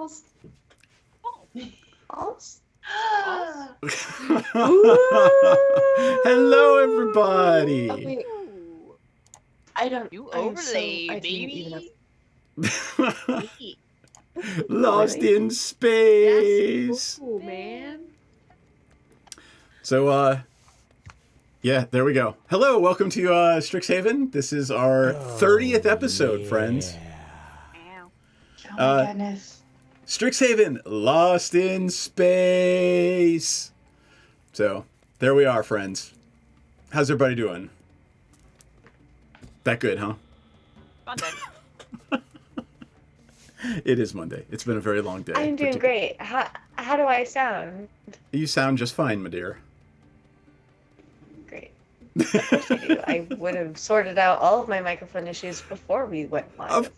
balls. Balls? Hello, everybody. Oh, wait. I don't. You I'm overlay, so, I didn't even baby. Lost really? in space. That's cool, man. So, yeah, there we go. Hello, welcome to Strixhaven. This is our 30th episode, friends. Ow. Oh my goodness. Strixhaven, Lost in Space. So, there we are, friends. How's everybody doing? That good, huh? Monday. It is Monday. It's been a very long day. I'm doing great. How do I sound? You sound just fine, my dear. Great. Of course I do. I would have sorted out all of my microphone issues before we went live. Of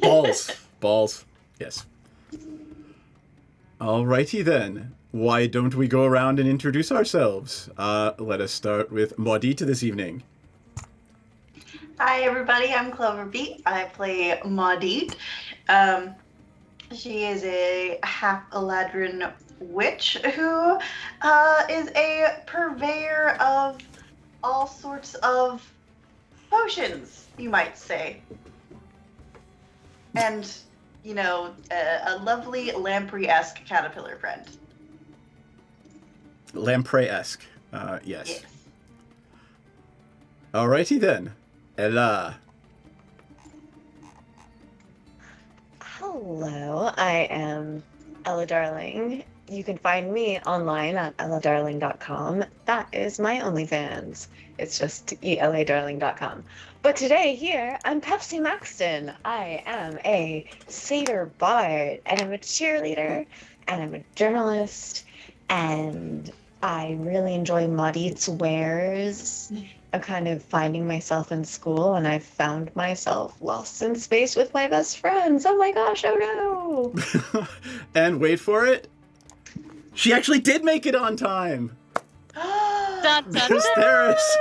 course. Balls. Yes. Alrighty then. Why don't we go around and introduce ourselves? Let us start with Maudit this evening. Hi everybody, I'm Cloverbeat. I play Maudit. She is a half Eladrin witch who is a purveyor of all sorts of potions, you might say. And, you know, a lovely lamprey-esque caterpillar friend. Lamprey-esque. Yes. Alrighty then. Ella. Hello, I am Ella Darling. You can find me online at elladarling.com. That is my OnlyFans. It's just eladarling.com. But today here, I'm Pepsi Maxton. I am a satyr bard, and I'm a cheerleader, and I'm a journalist, and I really enjoy Maudit's wares. I'm kind of finding myself in school, and I found myself lost in space with my best friends. Oh my gosh, oh no! And wait for it. She actually did make it on time. Dun, dun, There's dun. Theris.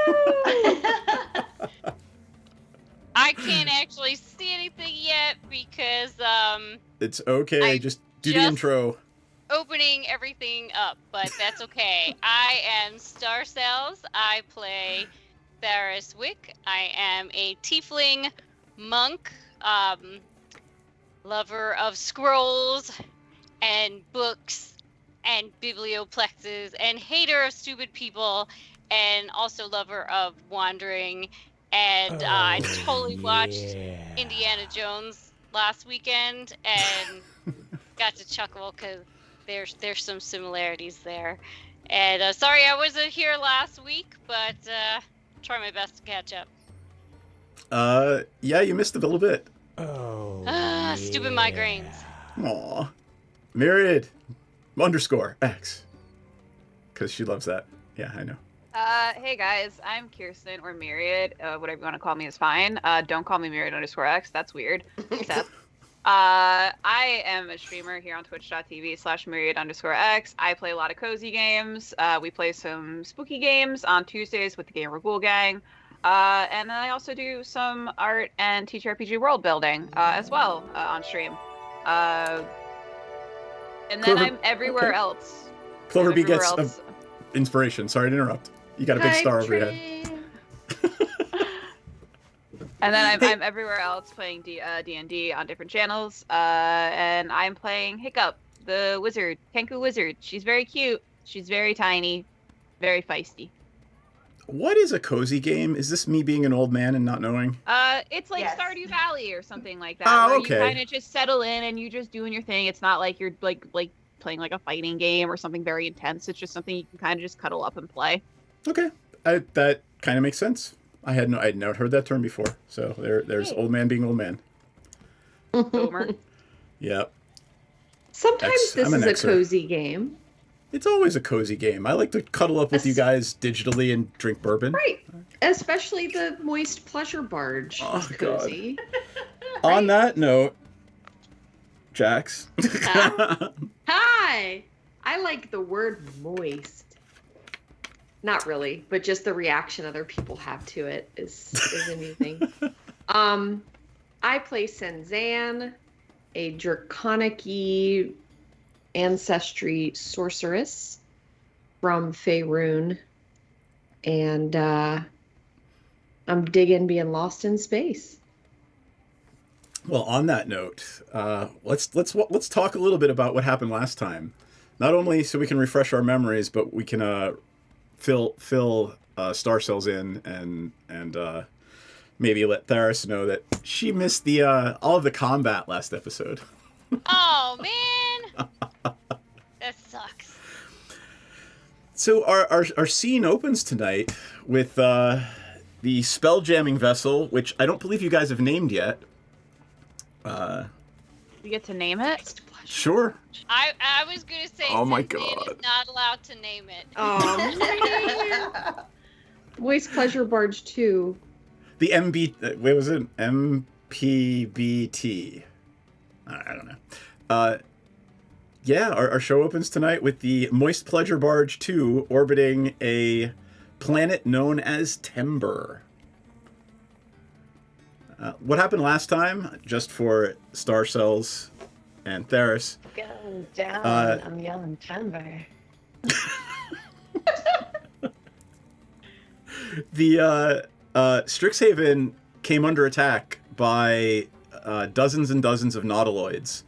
I can't actually see anything yet because It's okay. I Just do the just- intro. opening everything up, but that's okay. I am Star Cells. I play Theris Wick. I am a tiefling monk, lover of scrolls and books and biblioplexes and hater of stupid people and also lover of wandering. And I totally watched Indiana Jones last weekend and got to chuckle because there's some similarities there. And sorry I wasn't here last week, but try my best to catch up. Yeah, you missed a little bit. Stupid migraines. Aw. Myriad _X. Because she loves that. Yeah, I know. Hey guys, I'm Kirsten or Myriad. Whatever you want to call me is fine. Don't call me Myriad _X. That's weird. Seth. I am a streamer here on twitch.tv/Myriad _X. I play a lot of cozy games. We play some spooky games on Tuesdays with the Gamer Ghoul Gang. And then I also do some art and TTRPG world building as well on stream. And then Clover- I'm everywhere okay. else. Cloverby Everywhere gets else. inspiration. Sorry to interrupt. You got a big star over your head. And then I'm everywhere else playing D&D on different channels. And I'm playing Hiccup, the wizard, Kenku wizard. She's very cute. She's very tiny, very feisty. What is a cozy game? Is this me being an old man and not knowing? It's like Yes. Stardew Valley or something like that. Oh, where okay. you kind of just settle in and you just doing your thing. It's not like you're like playing like a fighting game or something very intense. It's just something you can kind of just cuddle up and play. Okay. That kind of makes sense. I'd never heard that term before. So there's Hey. old man being old man. Boomer. Yep. Sometimes I'm an this is Xer. a cozy game. It's always a cozy game. I like to cuddle up with you guys digitally and drink bourbon. Right. Especially the moist pleasure barge Oh, is God. cozy. On that note, Jax. Hi! I like the word moist. Not really, but just the reaction other people have to it is amusing. I play Senzan. a draconic ancestry sorceress from Faerun, and I'm digging being lost in space. Well, on that note, let's talk a little bit about what happened last time. Not only so we can refresh our memories, but we can fill Star Cells in and maybe let Theris know that she missed the all of the combat last episode. Oh man, that sucks. So our scene opens tonight with the spelljamming vessel, which I don't believe you guys have named yet. You get to name it? Sure. I was gonna say. Oh my since Dan God. is not allowed to name it. Voice Pleasure Barge 2. The MB, what was it? MPBT. I don't know. Yeah, our show opens tonight with the Moist Pleasure Barge 2 orbiting a planet known as Timber. What happened last time, just for Star Cells and Theris? Going down. I'm yelling timber. The Strixhaven came under attack by dozens and dozens of nautiloids.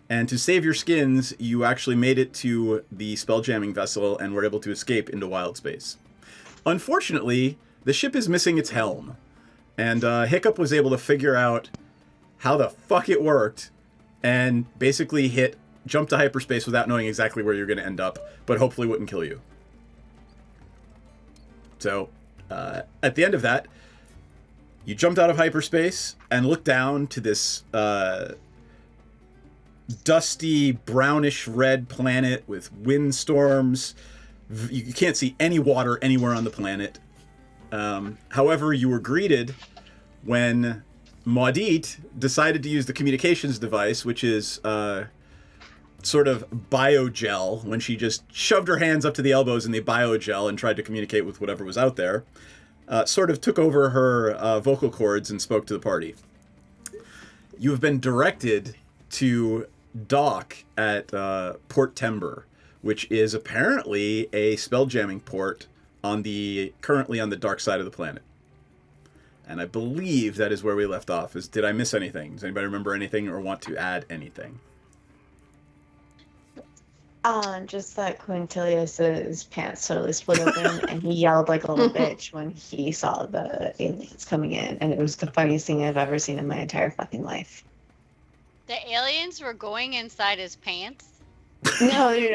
And to save your skins, you actually made it to the spelljamming vessel and were able to escape into wild space. Unfortunately, the ship is missing its helm. And Hiccup was able to figure out how the fuck it worked and basically jump to hyperspace without knowing exactly where you're going to end up, but hopefully wouldn't kill you. So, at the end of that, you jumped out of hyperspace and looked down to this dusty, brownish red planet with windstorms. You can't see any water anywhere on the planet. However, you were greeted when Maudit decided to use the communications device, which is sort of biogel, when she just shoved her hands up to the elbows in the biogel and tried to communicate with whatever was out there. Sort of took over her vocal cords and spoke to the party. You have been directed to dock at Port Timber, which is apparently a spelljamming port currently on the dark side of the planet. And I believe that is where we left off. Did I miss anything? Does anybody remember anything or want to add anything? Just that Quintilius's pants totally split open and he yelled like a little bitch when he saw the aliens coming in, and it was the funniest thing I've ever seen in my entire fucking life. The aliens were going inside his pants. No, he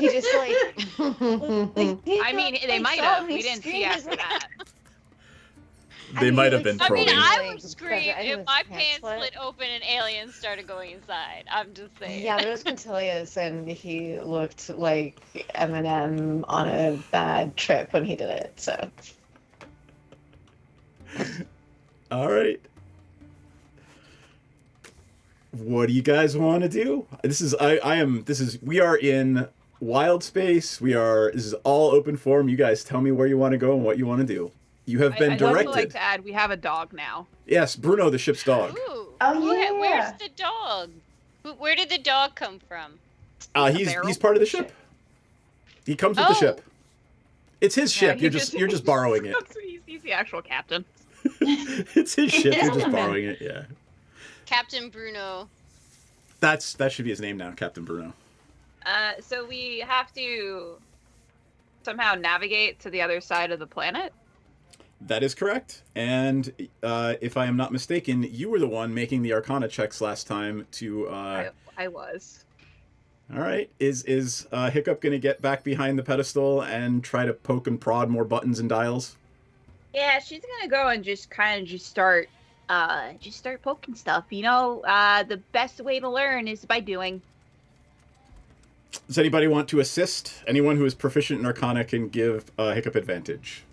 just like. I mean, they might have. We didn't see after that. They might have been I mean, probing. I would Like, scream I think if his my pants pants split. split open and aliens started going inside. I'm just saying. Yeah, but it was Quintilius, and he looked like Eminem on a bad trip when he did it. So. All right. What do you guys want to do? We are in wild space. This is all open form. You guys tell me where you want to go and what you want to do. You have been I'd also directed. like to add, we have a dog now. Yes, Bruno, the ship's dog. Ooh. Oh, yeah. Where's the dog? Where did the dog come from? He's part of the ship. He comes with the Oh. ship. It's his ship. he You're just borrowing it. He's the actual captain. It's his ship. You're just Yeah. borrowing it. Yeah. Captain Bruno. That should be his name now, Captain Bruno. So we have to somehow navigate to the other side of the planet. That is correct. And if I am not mistaken, you were the one making the Arcana checks last time to. I was. All right. Is Hiccup going to get back behind the pedestal and try to poke and prod more buttons and dials? Yeah, she's gonna go and just start poking stuff. The best way to learn is by doing. Does anybody want to assist? Anyone who is proficient in Arcana can give Hiccup advantage.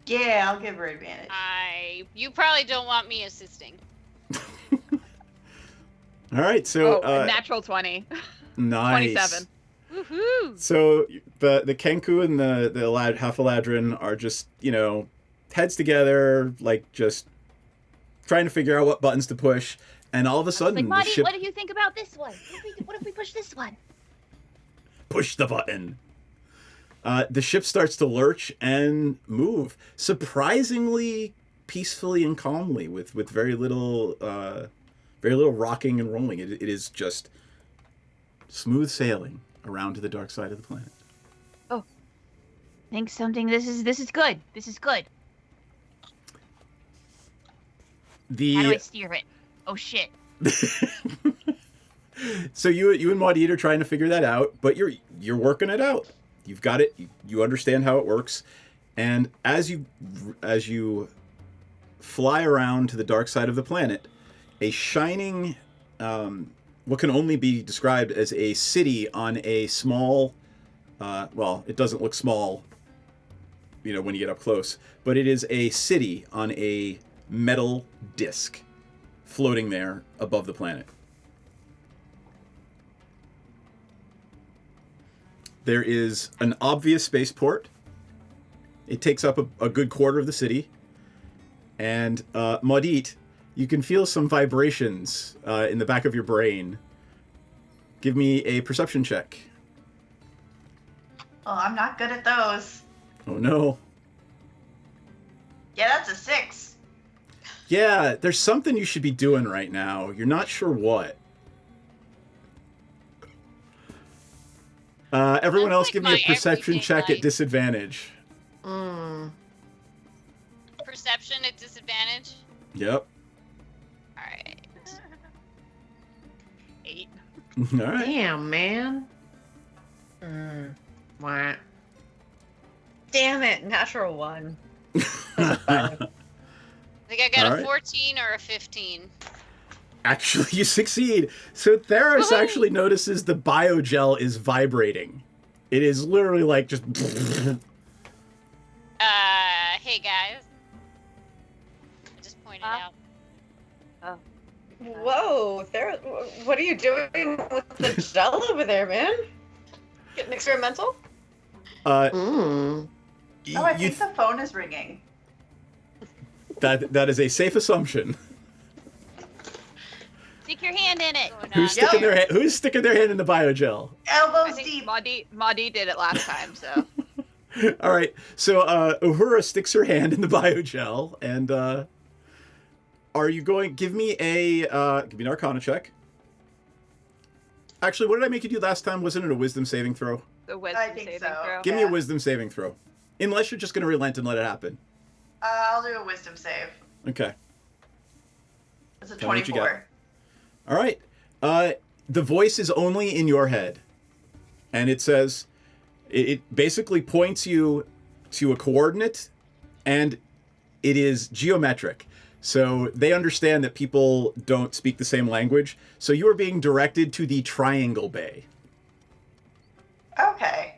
Yeah, I'll give her advantage. You probably don't want me assisting. All right. So natural 20. nice. 27. Woohoo! So the Kenku and the Half-Eladrin are just, heads together, like just trying to figure out what buttons to push. And all of a sudden, Like, the Marty, ship what do you think about this one? What if we push this one? push the button. The ship starts to lurch and move surprisingly peacefully and calmly, with very little rocking and rolling. It is just smooth sailing around to the dark side of the planet. Oh, think something. This is good. This is good. How do I steer it? Oh shit. So you and Maudie are trying to figure that out, but you're working it out. You've got it. You understand how it works, and as you fly around to the dark side of the planet, a shining, what can only be described as a city on a small, well, it doesn't look small, when you get up close, but it is a city on a metal disc floating there above the planet. There is an obvious spaceport. It takes up a good quarter of the city. And Maudit, you can feel some vibrations in the back of your brain. Give me a perception check. Oh, I'm not good at those. Oh no. Yeah, that's a 6. Yeah, there's something you should be doing right now. You're not sure what. Everyone Sounds else like give me my a perception everyday check life. at disadvantage. Perception at disadvantage. Yep. All right. 8. All right. Damn, man. Wah. Damn it, natural 1. I think I got All a right. 14 or a 15. Actually, you succeed. So Theros Woohoo! actually notices the biogel is vibrating. It is literally like just... Hey guys. I just pointed out. Whoa, there. What are you doing with the gel over there, man? Getting experimental? Oh, I you think the phone is ringing. that is a safe assumption. Stick your hand in it. Going Who's on. sticking their hand in the biogel? I Elbows think deep. Maudie did it last time, so. All right. So Uhura sticks her hand in the biogel, and are you going? Give me an Arcana check. Actually, what did I make you do last time? Wasn't it a Wisdom saving throw? The wisdom I think saving so. throw. Give me a Yeah. Wisdom saving throw. Unless you're just going to relent and let it happen. I'll do a wisdom save. Okay. It's a Tell me what you got. 24. All right. The voice is only in your head, and it says, it basically points you to a coordinate, and it is geometric. So they understand that people don't speak the same language. So you are being directed to the Triangle Bay. Okay.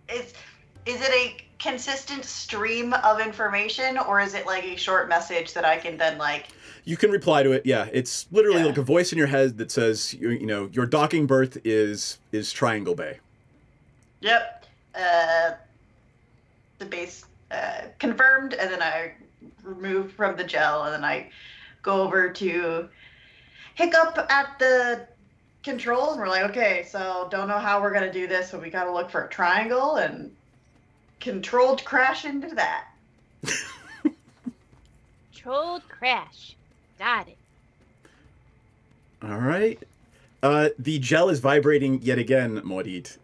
Is it a consistent stream of information, or is it like a short message that I can then like? You can reply to it. Yeah, it's literally Yeah. like a voice in your head that says, your docking berth is Triangle Bay. Yep. The base confirmed, and then I remove from the gel, and then I go over to Hiccup at the controls, and we're like, okay, so don't know how we're gonna do this, but we gotta look for a triangle and controlled crash into that. Controlled crash. Got it. All right. The gel is vibrating yet again, Maudit.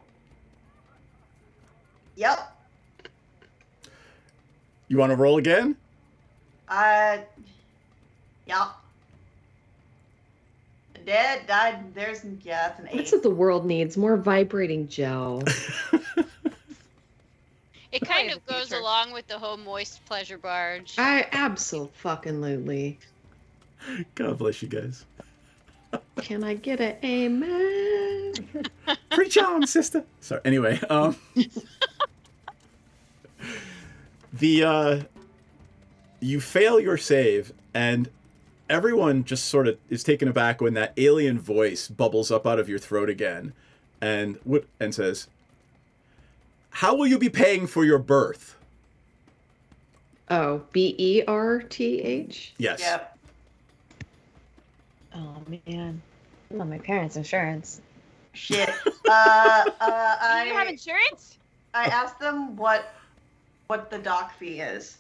Yep. You want to roll again? Yep. Dead, died, that's an 8. That's what the world needs. More vibrating gel. It Probably kind the of goes future. along with the whole moist pleasure barge. I absolutely. God bless you guys. Can I get an amen? Preach on, sister. Sorry. Anyway, you fail your save, and everyone just sort of is taken aback when that alien voice bubbles up out of your throat again, and says, "How will you be paying for your berth?" Oh, Berth? Yes. Yep. Oh man. Well, my parents' insurance. Shit. Do you have I insurance? asked them what the dock fee is.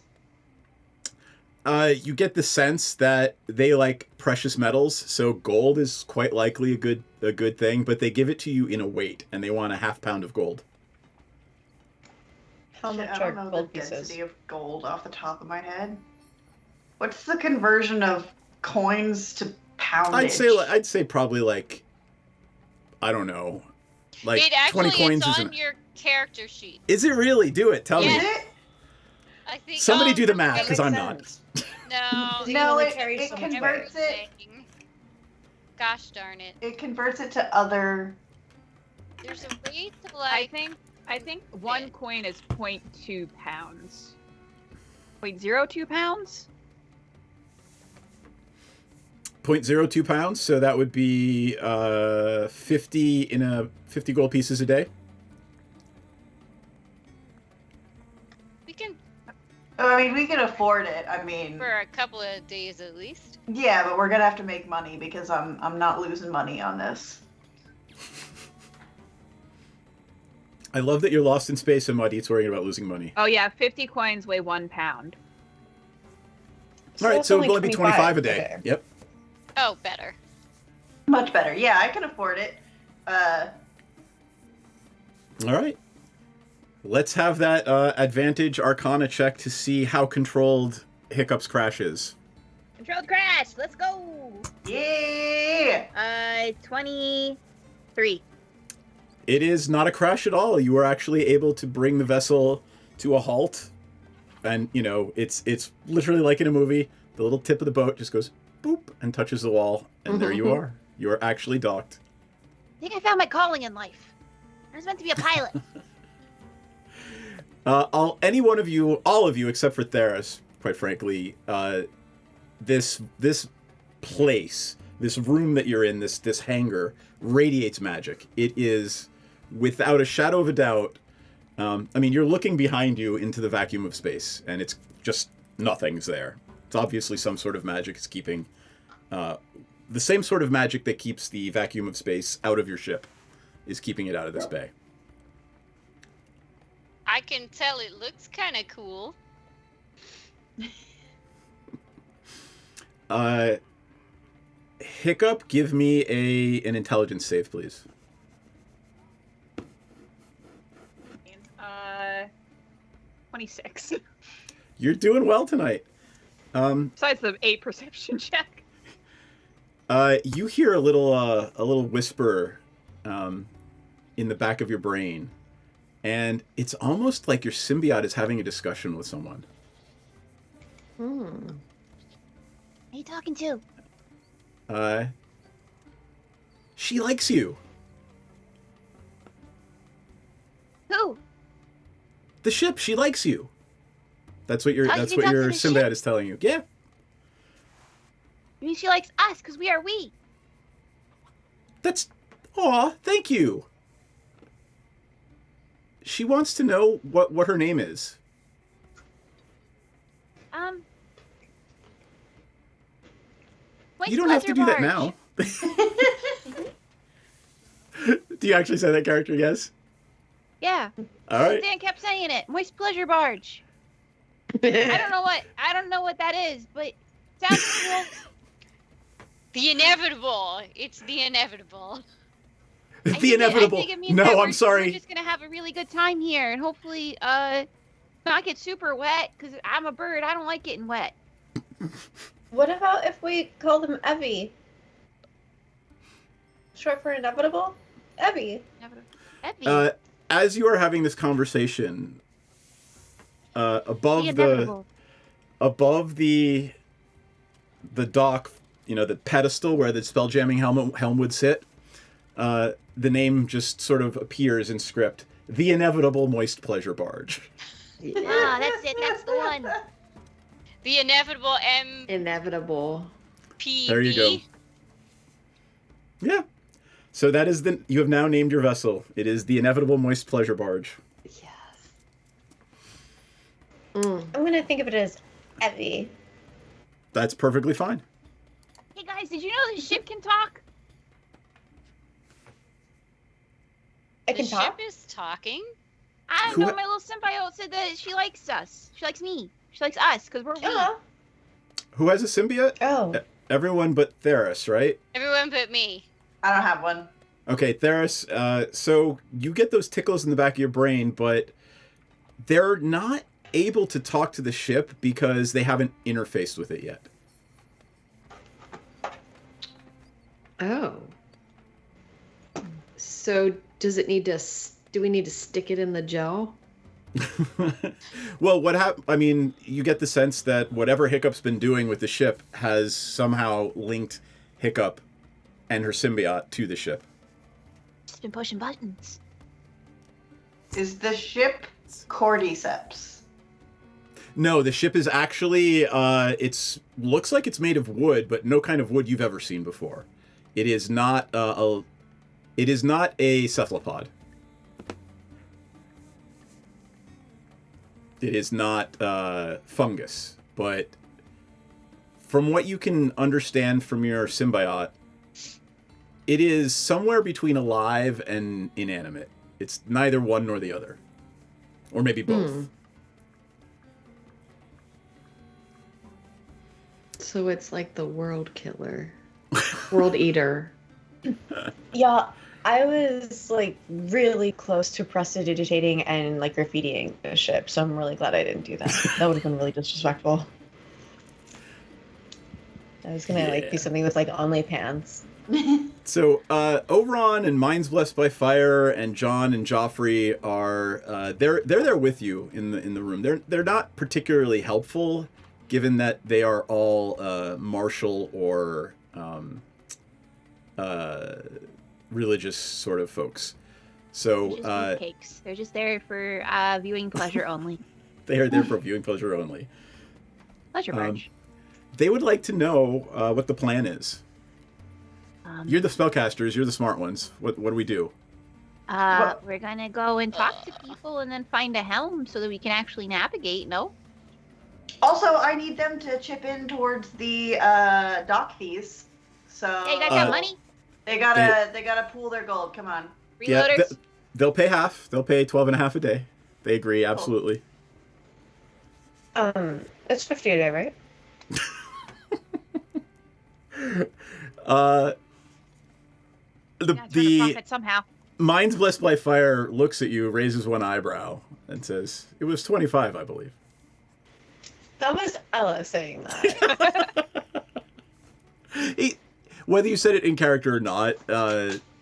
You get the sense that they like precious metals, so gold is quite likely a good thing, but they give it to you in a weight, and they want a half pound of gold. How Shit, much I are don't know gold the pieces? density of gold off the top of my head. What's the conversion of coins to poundage? I'd say probably like, I don't know, like It actually 20 coins it's is on your character sheet. Is it really? Do it. Tell Is me. it? I think. Somebody do the math, That because makes I'm not. sense. No. You No, only it carry so much converts weight. it. Gosh darn it. It converts it to other. There's a way to I like. think 1 coin is 0.2 pounds. 0.02 pounds? 0.02 pounds, so that would be 50 gold pieces a day. We can I mean, we can afford it. I mean, for a couple of days at least. yeah, but we're gonna have to make money because I'm not losing money on this. I love that you're lost in space and Muddy. It's worrying about losing money. Oh yeah, 50 coins weigh 1 pound. All right, that's so it'll only be 25 a day. Okay. Yep. Oh, better. Much better. Yeah, I can afford it. All right. Let's have that advantage Arcana check to see how controlled Hiccup's crash is. Controlled crash. Let's go. Yeah. 23. It is not a crash at all. You are actually able to bring the vessel to a halt. And, you know, it's literally like in a movie. The little tip of the boat just goes boop and touches the wall. And there you are. You are actually docked. I think I found my calling in life. I was meant to be a pilot. Any one of you, all of you, except for Theris, quite frankly, this place, this room that you're in, this hangar, radiates magic. It is, without a shadow of a doubt, I mean, you're looking behind you into the vacuum of space, and it's just nothing's there. It's obviously some sort of magic is keeping, the same sort of magic that keeps the vacuum of space out of your ship is keeping it out of this bay. I can tell it looks kind of cool. Hiccup, give me an intelligence save, please. 26. You're doing well tonight. Besides the 8 perception check. You hear a little whisper in the back of your brain, and it's almost like your symbiote is having a discussion with someone. Who are you talking to? She likes you. Who? The ship, she likes you. That's what your How did you talk to the symbiote ship? is telling you. Yeah. I mean, she likes us because we are we. That's aw, thank you. She wants to know what her name is. You don't have to do that now. Do you actually say that character? Yes. Yeah. All right. Dan kept saying it. Moist pleasure barge. I don't know what that is, but sounds cool. The inevitable. It's the inevitable. The inevitable. I think it means No, that I'm we're sorry. just gonna have a really good time here, and hopefully, not get super wet. Cause I'm a bird. I don't like getting wet. What about if we call them Evie? Short for inevitable? Evie. Effie. As you are having this conversation, above the the inevitable. above the dock, you know, the pedestal where the spelljamming helm would sit, the name just sort of appears in script. The inevitable moist pleasure barge. Ah, that's it. That's the one. The inevitable Inevitable. MPB. There you go. Yeah. So that is you have now named your vessel. It is the inevitable moist pleasure barge. Yes. I'm gonna gonna think of it as Evie. That's perfectly fine. Hey guys, did you know the ship can talk? I The can ship talk. is talking. I don't Who- know. My little symbiote said that she likes us. She likes me. She likes us because we're we. Oh. Who has a symbiote? Oh. Everyone but Theris, right? Everyone but me. I don't have one. Okay, Theris, so you get those tickles in the back of your brain, but they're not able to talk to the ship because they haven't interfaced with it yet. Oh. So does it need to? Do we need to stick it in the gel? Well, I mean, you get the sense that whatever Hiccup's been doing with the ship has somehow linked Hiccup and her symbiote to the ship. Just been pushing buttons. Is the ship cordyceps? No, the ship is actually looks like it's made of wood, but no kind of wood you've ever seen before. It is not a cephalopod. It is not fungus, but from what you can understand from your symbiote, it is somewhere between alive and inanimate. It's neither one nor the other. Or maybe both. So it's like the world killer, world eater. Yeah, I was like really close to prestidigitating and like graffitiing the ship, so I'm really glad I didn't do that. That would have been really disrespectful. I was gonna like Yeah. do something with like OnlyPants. So, Oberon and Minds Blessed by Fire and John and Joffrey are they're there with you in the room. They're not particularly helpful, given that they are all martial or religious sort of folks. So They're just cakes. They're just there for viewing pleasure only. they are there for viewing pleasure only. Pleasure barge. They would like to know what the plan is. You're the spellcasters. You're the smart ones. What do we do? We're gonna go and talk to people and then find a helm so that we can actually navigate. No. Also, I need them to chip in towards the dock fees. So Hey, you guys got money? they gotta pool their gold. Come on. Reloaders. Yeah, they'll pay half. They'll pay 12.5 a day. They agree, absolutely. It's 50 a day, right? The Gotta turn a profit somehow. Minds Blessed by Fire looks at you, raises one eyebrow, and says, "It was 25, I believe." That was Ella saying that. Whether you said it in character or not,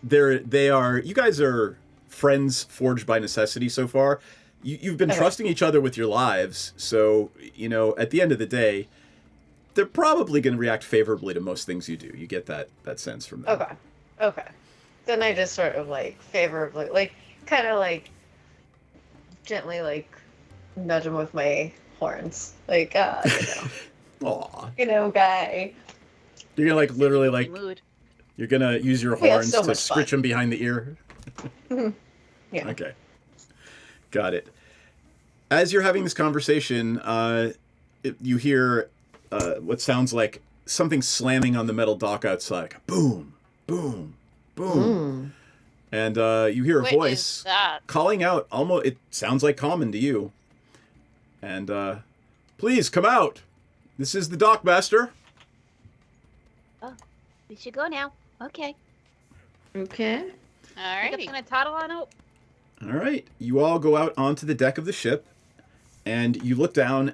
they are. You guys are friends forged by necessity so far. You've been trusting each other with your lives, so at the end of the day, they're probably going to react favorably to most things you do. You get that sense from them. Okay. Then I just sort of like favorably, like kind of like gently like nudge him with my horns, like Aw, guy. you're gonna like literally like Mood. you're gonna use your We have horns so to much scritch fun. him behind the ear. Yeah. Okay. Got it. As you're having this conversation, you hear what sounds like something slamming on the metal dock outside. Boom, boom, boom. And you hear a What voice is that? calling out. Almost, it sounds like common to you. And please come out. This is the dockmaster. We should go now. Okay. Okay. I'm Alrighty. gonna toddle on out. All right. You all go out onto the deck of the ship, and you look down,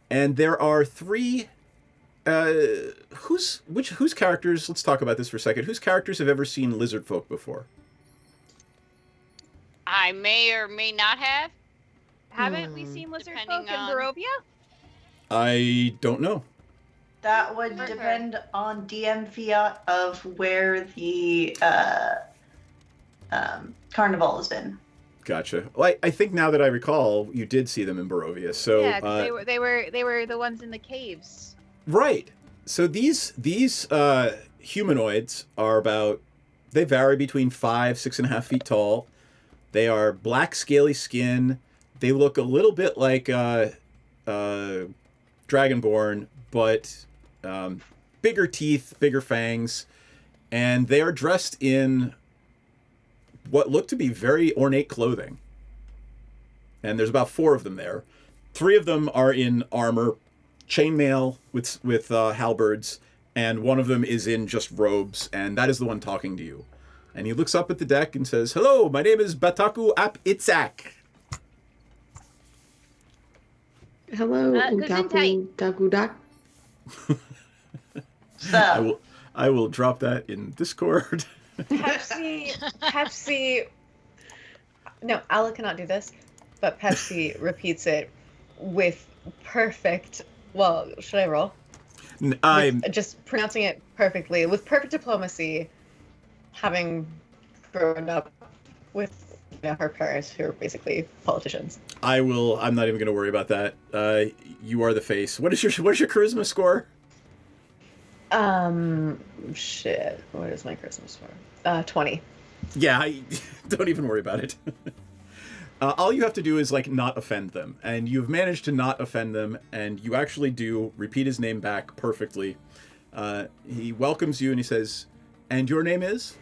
and there are three. Whose characters? Let's talk about this for a second. Whose characters have ever seen lizard folk before? I may or may not have. Haven't we seen lizard folk Depending in on- Barovia? I don't know. That would Okay. depend on DM fiat of where the carnival has been. Gotcha. Well, I think now that I recall, you did see them in Barovia. So Yeah, 'cause they were the ones in the caves. right. So these humanoids are about. They vary between 5, 6.5 feet tall. They are black, scaly skin. They look a little bit like dragonborn, but bigger teeth, bigger fangs, and they are dressed in what look to be very ornate clothing. And there's about 4 of them there. 3 of them are in armor, chainmail with halberds, and one of them is in just robes, and that is the one talking to you. And he looks up at the deck and says, "Hello, my name is Bataku Ap Itzak." Hello, Utapu Dagudak. So, I will drop that in Discord. Pepsi. No, Ala cannot do this, but Pepsi repeats it with perfect. Well, should I roll? I'm Just pronouncing it perfectly with perfect diplomacy, having grown up with her parents who are basically politicians. I'm not even going to worry about that. You are the face. What is your charisma score? Shit. What is my charisma score? 20. Yeah, don't even worry about it. All you have to do is not offend them, and you've managed to not offend them, and you actually do repeat his name back perfectly. He welcomes you and he says, "And your name is?"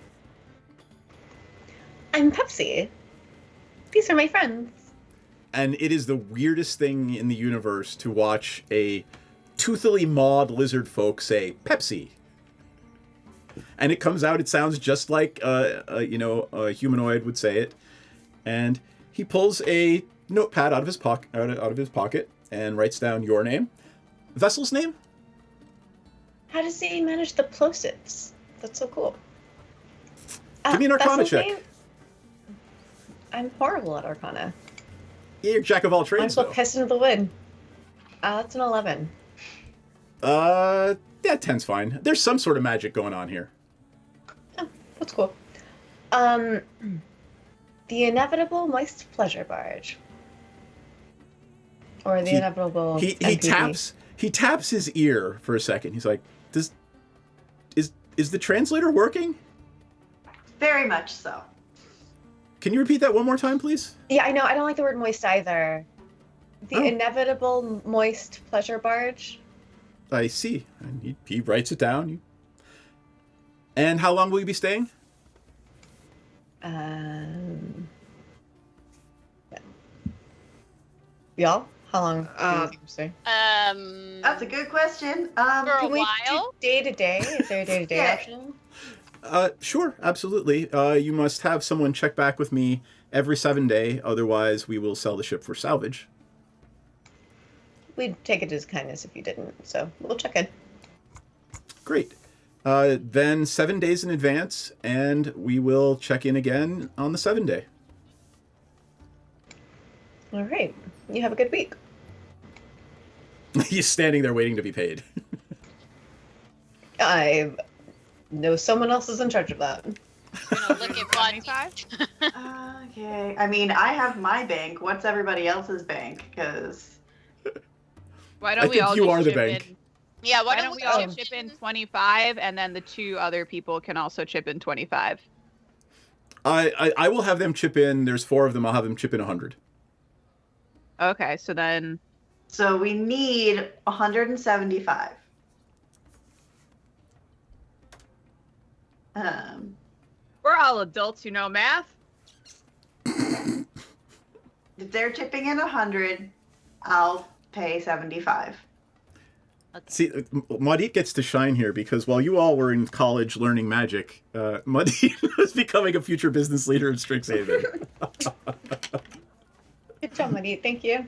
I'm Pepsi. These are my friends. And it is the weirdest thing in the universe to watch a toothily mawed lizard folk say Pepsi. And it comes out, it sounds just like a humanoid would say it. And he pulls a notepad out of his pocket and writes down your name. Vessel's name? How does he manage the plosives? That's so cool. Give me an Arcana Vessel's check. name? I'm horrible at Arcana. Yeah, you're jack of all I'm trades, so though. pissed into the wind. That's an 11. Yeah, 10's fine. There's some sort of magic going on here. Oh, that's cool. The inevitable moist pleasure barge. Or the inevitable He MPD. taps his ear for a second. He's like, is the translator working? very much so. Can you repeat that one more time, please? Yeah, I know. I don't like the word moist either. The Oh. inevitable moist pleasure barge. I see. And he writes it down. And how long will you be staying? Y'all? How long do you stay? That's a good question. For a Can we do while. day to day? Is there a day to day Yeah. option? Sure, absolutely. You must have someone check back with me every 7 day, otherwise we will sell the ship for salvage. We'd take it as kindness if you didn't, so we'll check in. Great. Then 7 days in advance, and we will check in again on the 7th day. All right. You have a good week. He's standing there waiting to be paid. I know someone else is in charge of that. Look at Blondie. 25? Okay. I mean, I have my bank. What's everybody else's bank? Because Why I don't we think all you just are the chip bank. in? Yeah, Why don't we all chip chip in 25, and then the 2 other people can also chip in 25? I will have them chip in. There's 4 of them. I'll have them chip in 100. Okay, so then so we need 175. we're all adults who know math. If they're chipping in 100, I'll pay 75. See, Madit gets to shine here because while you all were in college learning magic, Madit was becoming a future business leader in Strixhaven. Good job, Maddie. Thank you.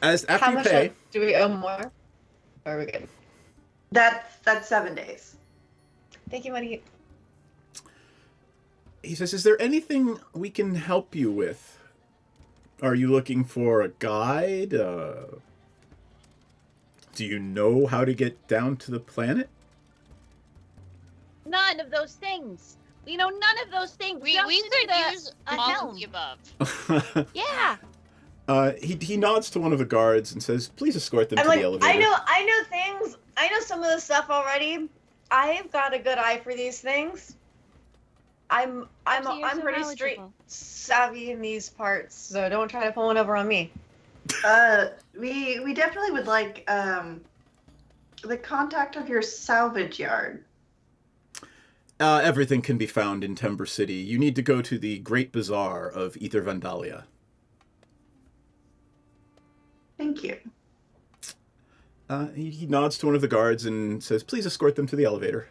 After How you much pay, do we owe more? Or are we good? That's 7 days. Thank you, Maddie. he says, "Is there anything we can help you with? Are you looking for a guide? Do you know how to get down to the planet?" None of those things. We know none of those things. We Just could need use a all helm. of the above. Yeah. He nods to one of the guards and says, "Please escort them I'm to like, the elevator." I know things. I know some of the stuff already. I've got a good eye for these things. I'm Pepsi, you're so pretty street knowledgeable. savvy in these parts, so don't try to pull one over on me. We definitely would like the contact of your salvage yard. Everything can be found in Timber City. You need to go to the Great Bazaar of Ether Vandalia. Thank you. He nods to one of the guards and says, please escort them to the elevator.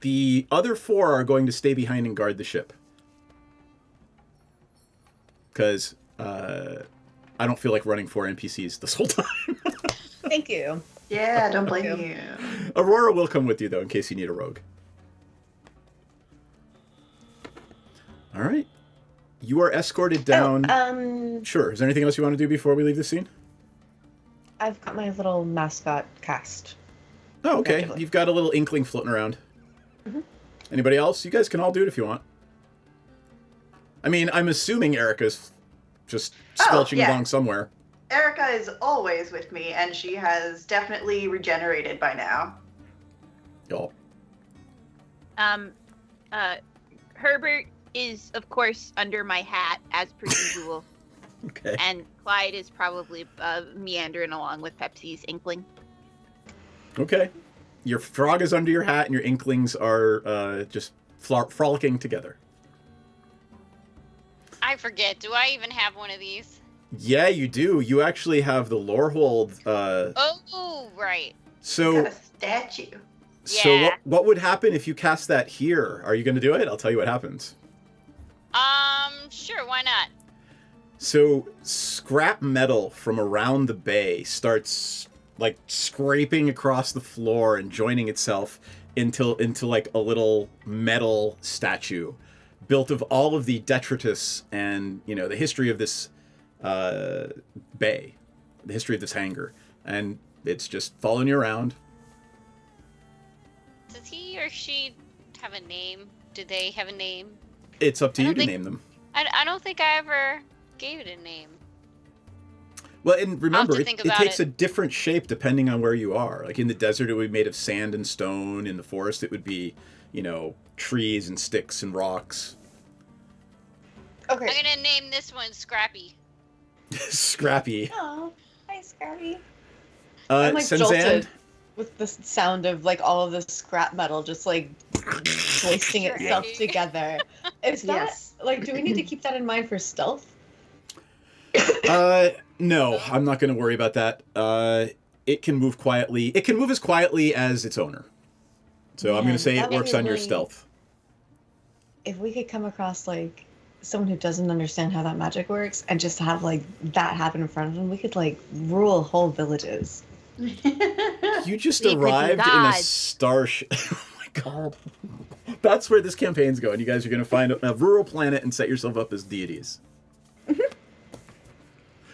The other 4 are going to stay behind and guard the ship. Because I don't feel like running 4 NPCs this whole time. Thank you. Yeah, don't blame you. Aurora will come with you, though, in case you need a rogue. All right. You are escorted down. Sure. Is there anything else you want to do before we leave the scene? I've got my little mascot cast. Oh, okay. Effectively. You've got a little inkling floating around. Mm-hmm. Anybody else? You guys can all do it if you want. I mean, I'm assuming Erica's just squelching yeah. along somewhere. Erica is always with me, and she has definitely regenerated by now. Y'all. Herbert is, of course, under my hat, as per usual. Okay. And Clyde is probably meandering along with Pepsi's inkling. Okay. Your frog is under your hat, and your inklings are just frolicking together. I forget. Do I even have one of these? Yeah, you do. You actually have the Lorehold. Oh, right. So, Got a statue. so Yeah. what would happen if you cast that here? Are you going to do it? I'll tell you what happens. Sure, why not? So, scrap metal from around the bay starts like scraping across the floor and joining itself into like a little metal statue built of all of the detritus and, you know, the history of this bay, the history of this hangar. And it's just following you around. Does he or she have a name? Do they have a name? It's up to I you don't to think- name them. I don't think I ever gave it a name. Well, and remember, to it think takes about a different shape depending on where you are. Like in the desert, it would be made of sand and stone. In the forest, it would be, you know, trees and sticks and rocks. Okay. I'm gonna name this one Scrappy. Scrappy. Oh, hi, Scrappy. I'm like Senzan, jolted with the sound of like all of the scrap metal just like hoisting itself Right. together. Is that Yes. like? Do we need to keep that in mind for stealth? no, I'm not going to worry about that. It can move quietly. It can move as quietly as its owner. So I'm going Man, to say it that works would on your really- stealth. If we could come across like someone who doesn't understand how that magic works and just have like that happen in front of them, we could like rule whole villages. You just We could be arrived in a gods. starship. Oh my god. That's where this campaign's going. You guys are going to find a rural planet and set yourself up as deities.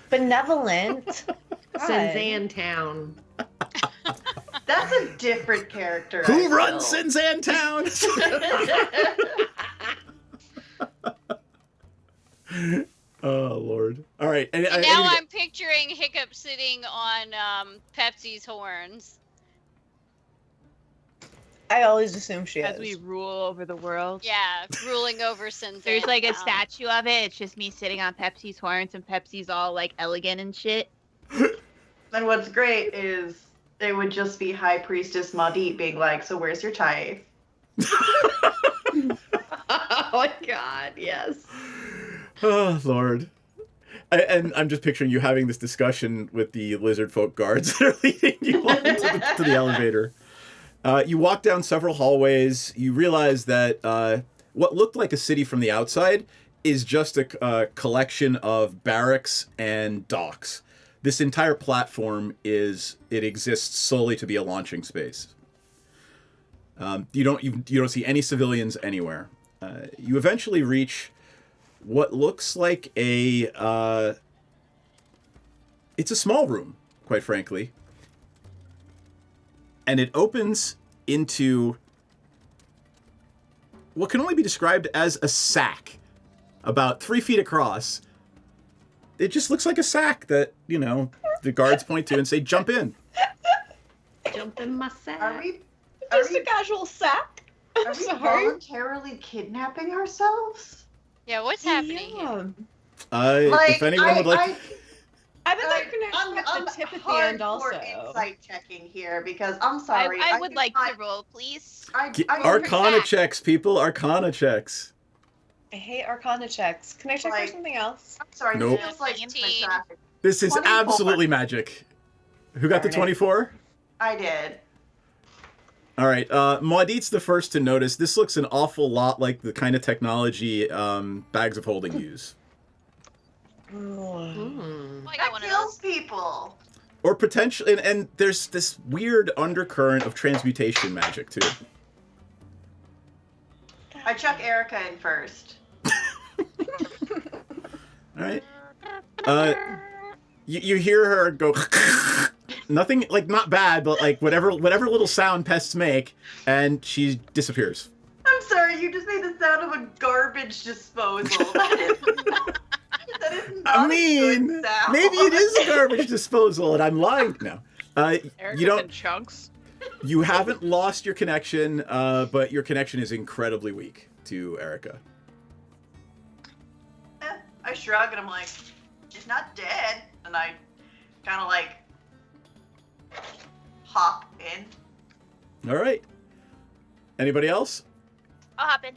Benevolent. God. Senzan Town. That's a different character. Who I runs feel. Sinzan Town? Oh, Lord. All right. And now I'm picturing Hiccup sitting on Pepsi's horns. I always assume she As is. we rule over the world. Yeah, ruling over Sinzan. There's like a Town. statue of it. It's just me sitting on Pepsi's horns, and Pepsi's all like elegant and shit. And what's great is it would just be High Priestess Maudit being like, so where's your tithe? Oh my god, yes. Oh, Lord. And I'm just picturing you having this discussion with the lizard folk guards that are leading you on to the elevator. You walk down several hallways. You realize that what looked like a city from the outside is just a collection of barracks and docks. This entire platform exists solely to be a launching space. You don't see any civilians anywhere. You eventually reach what looks like it's a small room, quite frankly. And it opens into what can only be described as a sack, about 3 feet across. It just looks like a sack that, you know, the guards point to and say, jump in. Jump in my Are sack. we Are Just a we, casual sack. are I'm we sorry. voluntarily kidnapping ourselves? Yeah, what's happening here? If anyone would like, I bet that Like, connects I'm with the tip at the end also. hardcore insight checking here because I'm sorry. I would did like not- to roll, please. I Arcana back. checks, people. Arcana checks. I hate Arcana checks. Can I check Like- for something else? I'm sorry. Nope. This feels like 15. traffic. This is 24. absolutely magic. Who got the Darn it. 24? I did. All right. Maudit's the first to notice. This looks an awful lot like the kind of technology bags of holding use. Oh, I got That one of kills those. people. Or potentially, and there's this weird undercurrent of transmutation magic, too. I chuck Erica in first. All right. You hear her go, nothing, like, not bad, but, like, whatever little sound pests make, and she disappears. I'm sorry. You just made the sound of a garbage disposal. That is not I a mean, good sound. maybe it is a garbage disposal, and I'm lying now. Erica's You don't. in chunks. You haven't lost your connection, but your connection is incredibly weak to Erica. I shrug and I'm like, she's not dead. And I kind of like hop in. All right. Anybody else? I'll hop in.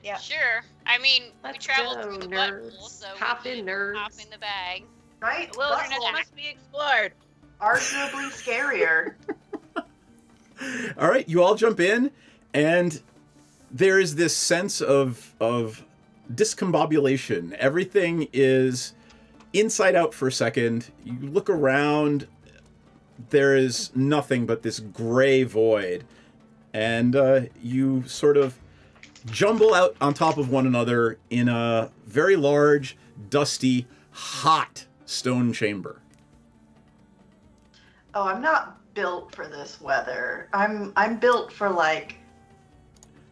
Yeah. Sure. I mean, we Let's traveled go, through the nerds. butthole, so Hop we in, can nerds. hop in the bag. Right? The wilderness Bustle. must be explored. Arguably scarier. All right, you all jump in, and there is this sense of discombobulation. Everything is inside out for a second. You look around, there is nothing but this gray void, and you sort of jumble out on top of one another in a very large, dusty, hot stone chamber. Oh, I'm not built for this weather. I'm built for like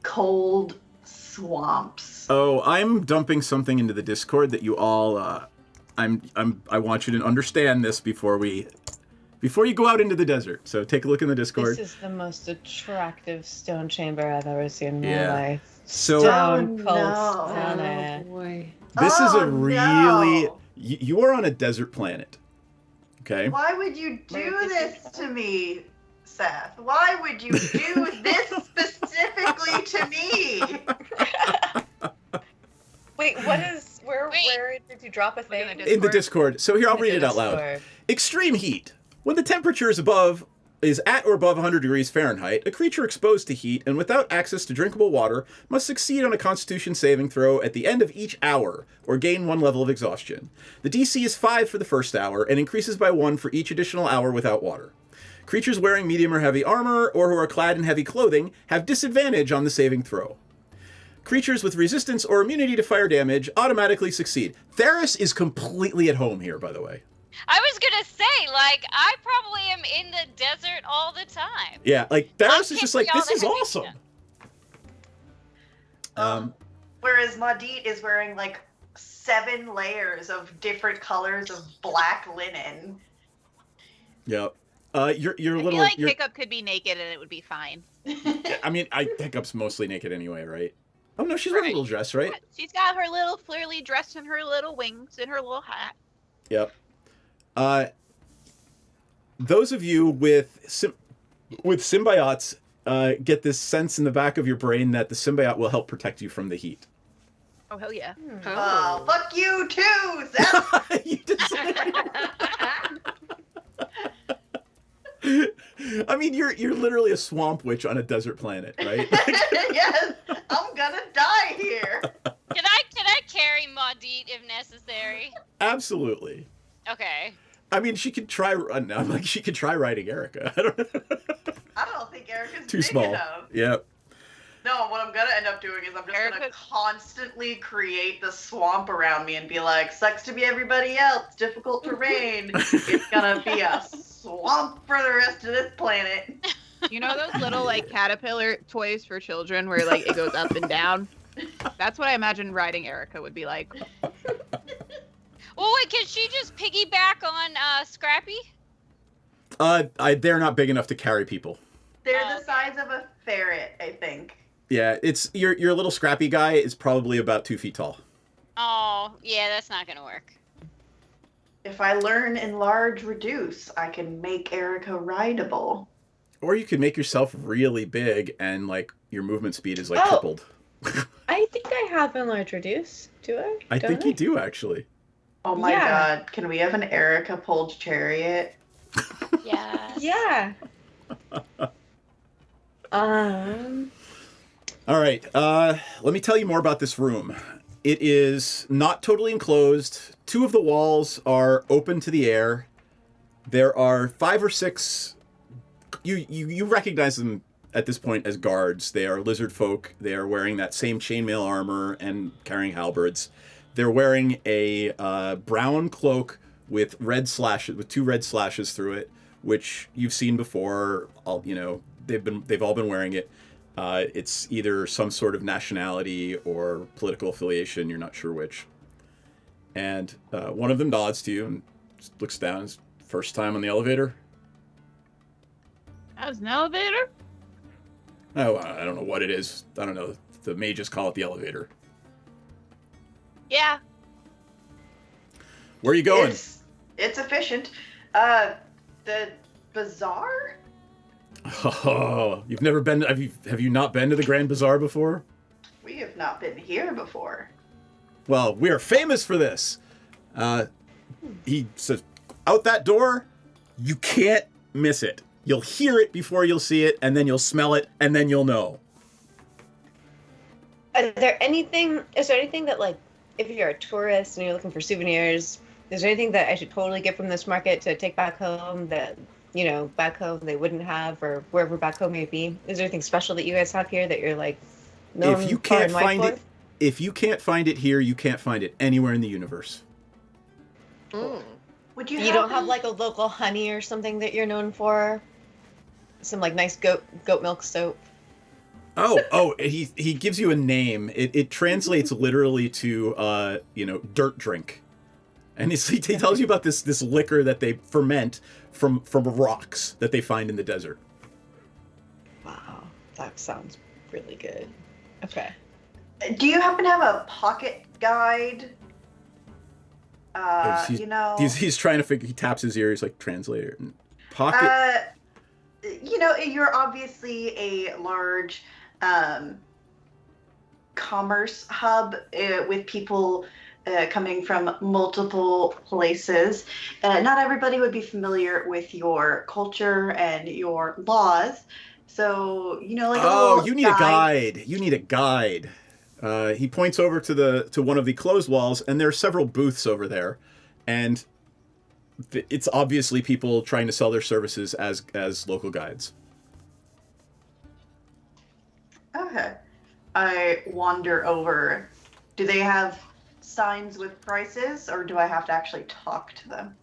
cold swamps. Oh, I'm dumping something into the Discord that you all. I want you to understand this before you go out into the desert. So take a look in the Discord. This is the most attractive stone chamber I've ever seen in my Yeah. life. So Stone cold no. stunning. Oh boy. this is a Oh, really. no. You are on a desert planet. Okay. Why would you do this to me, Seth? Why would you do this specifically to me? Wait, what is where Wait. where did you drop a in thing? the In the Discord. So here I'll read it out loud. Discord. Extreme heat. When the temperature is at or above 100 degrees Fahrenheit, a creature exposed to heat and without access to drinkable water must succeed on a Constitution saving throw at the end of each hour, or gain 1 level of exhaustion. The DC is 5 for the first hour, and increases by 1 for each additional hour without water. Creatures wearing medium or heavy armor, or who are clad in heavy clothing, have disadvantage on the saving throw. Creatures with resistance or immunity to fire damage automatically succeed. Theris is completely at home here, by the way. I was gonna say, like, I probably am in the desert all the time. Yeah, like, Theris I'll is just kick like, y'all this the is heck awesome. Whereas Maudit is wearing like 7 layers of different colors of black linen. Yep. Your I feel little. like your- Hiccup could be naked and it would be fine. I mean, I Hiccup's mostly naked anyway, right? Oh no, she's wearing a Right. little dress, right? She's got her little flirly dress and her little wings and her little hat. Yep. Those of you with symbiotes get this sense in the back of your brain that the symbiote will help protect you from the heat. Oh hell yeah! Oh, fuck you too, Seth! You did say- I mean, you're literally a swamp witch on a desert planet, right? Yes, I'm gonna die here. Can I carry Maudit if necessary? Absolutely. Okay. I mean, she could try. I'm like, she could try riding Erica. I don't know. I don't think Erica's Too big small. enough. Yep. No, what I'm gonna end up doing is I'm just gonna Erica- constantly create the swamp around me and be like, sucks to be everybody else, difficult terrain. It's gonna be a swamp for the rest of this planet. You know those little like caterpillar toys for children where like it goes up and down? That's what I imagine riding Erica would be like. Well, wait, can she just piggyback on Scrappy? They're not big enough to carry people. They're Oh, the size of a ferret, I think. Yeah, it's your little scrappy guy is probably about 2 feet tall. Oh, yeah, that's not gonna work. If I learn enlarge reduce, I can make Erica rideable. Or you could make yourself really big and like your movement speed is like Oh. tripled. I think I have enlarge reduce. Do I? I Don't think you do actually. Oh my Yeah. god, can we have an Erica pulled chariot? Yeah. Yeah. Um. All right. Let me tell you more about this room. It is not totally enclosed. 2 of the walls are open to the air. There are 5 or 6. You recognize them at this point as guards. They are lizard folk. They are wearing that same chainmail armor and carrying halberds. They're wearing a brown cloak with 2 red slashes through it, which you've seen before. They've all been wearing it. It's either some sort of nationality or political affiliation. You're not sure which. And one of them nods to you and looks down. His first time on the elevator. That was an elevator? Oh, I don't know what it is. I don't know. The mages call it the elevator. Yeah. Where are you going? It's efficient. The bazaar? Oh, you've never been. Have you not been to the Grand Bazaar before? We have not been here before. Well, we are famous for this. He says, out that door, you can't miss it. You'll hear it before you'll see it, and then you'll smell it, and then you'll know. Is there anything that, like, if you're a tourist and you're looking for souvenirs, is there anything that I should totally get from this market to take back home that, back home they wouldn't have, or wherever back home may be? Is there anything special that you guys have here that you're like, known If you far can't and wide find for? it, if you can't find it here, you can't find it anywhere in the universe. Would you You don't have like a local honey or something that you're known for? Some like nice goat milk soap. He gives you a name. It translates literally to dirt drink, and he tells you about this liquor that they ferment from rocks that they find in the desert. Wow, that sounds really good. Okay. Do you happen to have a pocket guide? He's trying to figure. He taps his ear. He's like translator. Pocket. You're obviously a large commerce hub with people coming from multiple places. Not everybody would be familiar with your culture and your laws. So, like a little you need a guide. You need a guide. He points over to one of the closed walls, and there are several booths over there, and it's obviously people trying to sell their services as local guides. Okay. I wander over. Do they have signs with prices, or do I have to actually talk to them?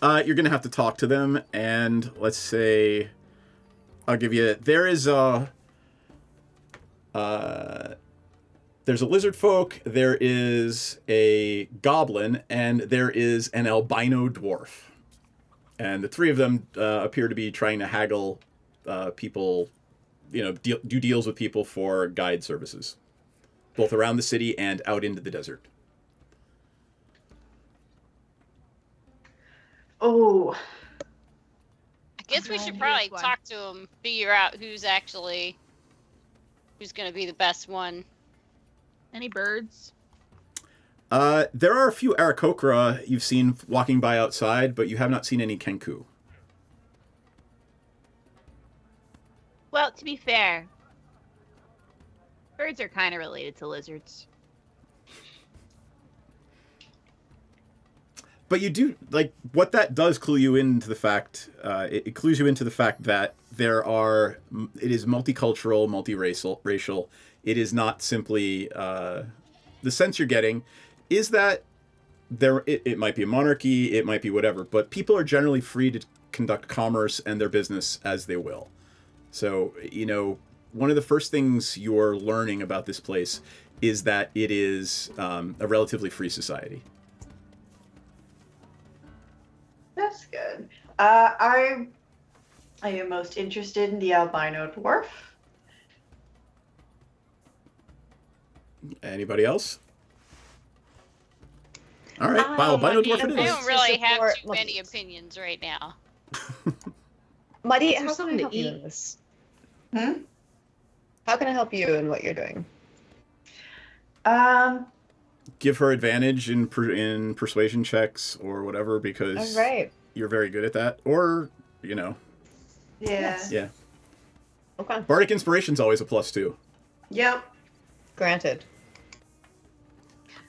You're going to have to talk to them, and let's say... I'll give you... There's a lizard folk, there is a goblin, and there is an albino dwarf. And the 3 of them appear to be trying to haggle people, do deals with people for guide services, both around the city and out into the desert. Oh. I guess we should Here's probably one. talk to him, figure out who's going to be the best one. Any birds? There are a few Aarakocra you've seen walking by outside, but you have not seen any Kenku. Well, to be fair, birds are kind of related to lizards. But you do, what that does clue you into the fact, it clues you into the fact that it is multicultural, multiracial. It is not simply, the sense you're getting is that it might be a monarchy, it might be whatever, but people are generally free to conduct commerce and their business as they will. So, one of the first things you're learning about this place is that it is a relatively free society. That's good. I I am most interested in the albino dwarf. Anybody else? All right, albino dwarf it I is. don't really have support too many Muddy. opinions right now. Muddy, Is there how can I something to help you eat? in this? Hmm? How can I help you in what you're doing? Give her advantage in persuasion checks or whatever because All right. you're very good at that. Or, you know, Yeah. Yes. yeah. Okay. Bardic Inspiration's always a plus 2. Yep. Granted.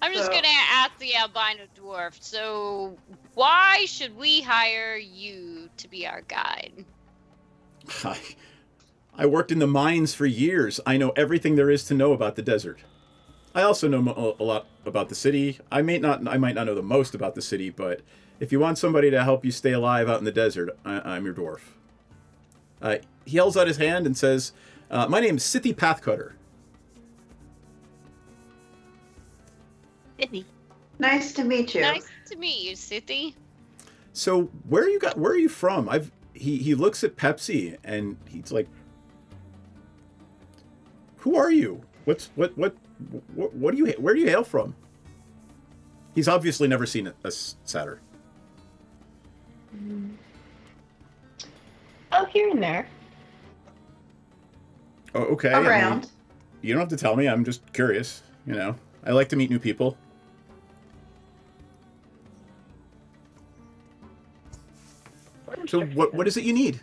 I'm just So- gonna ask the albino dwarf. So, why should we hire you to be our guide? I worked in the mines for years. I know everything there is to know about the desert. I also know a lot about the city. I might not know the most about the city, but if you want somebody to help you stay alive out in the desert, I'm your dwarf. He holds out his hand and says, "My name is Sithi Pathcutter." Sithy. Nice to meet you. Nice to meet you, Sithi. So where are you from? He looks at Pepsi and he's like, "Who are you? What do you where do you hail from?" He's obviously never seen a satyr. Oh, here and there. Oh, okay. I mean, Around. you don't have to tell me. I'm just curious. You know, I like to meet new people. So what is it you need?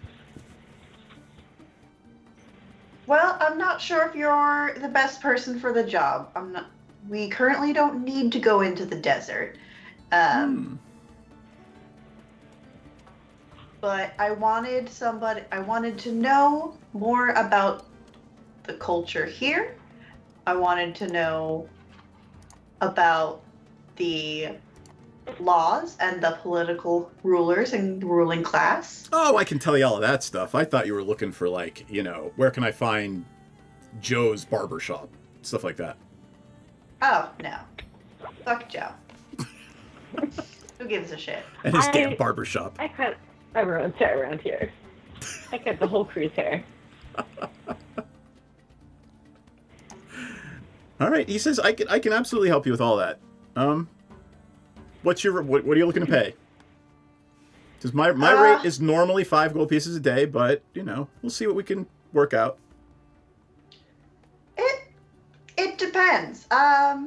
Well, I'm not sure if you're the best person for the job. I'm not. We currently don't need to go into the desert. But I wanted to know more about the culture here. I wanted to know about the laws and the political rulers and ruling class. Oh, I can tell you all of that stuff. I thought you were looking for, like, you know, where can I find Joe's barbershop? Stuff like that. Oh, no. Fuck Joe. Who gives a shit? And his damn barbershop. I cut everyone's hair around here. I cut the whole crew's hair. All right, he says I can absolutely help you with all that. What are you looking to pay? Because my rate is normally 5 gold pieces a day, but you know we'll see what we can work out. It depends. I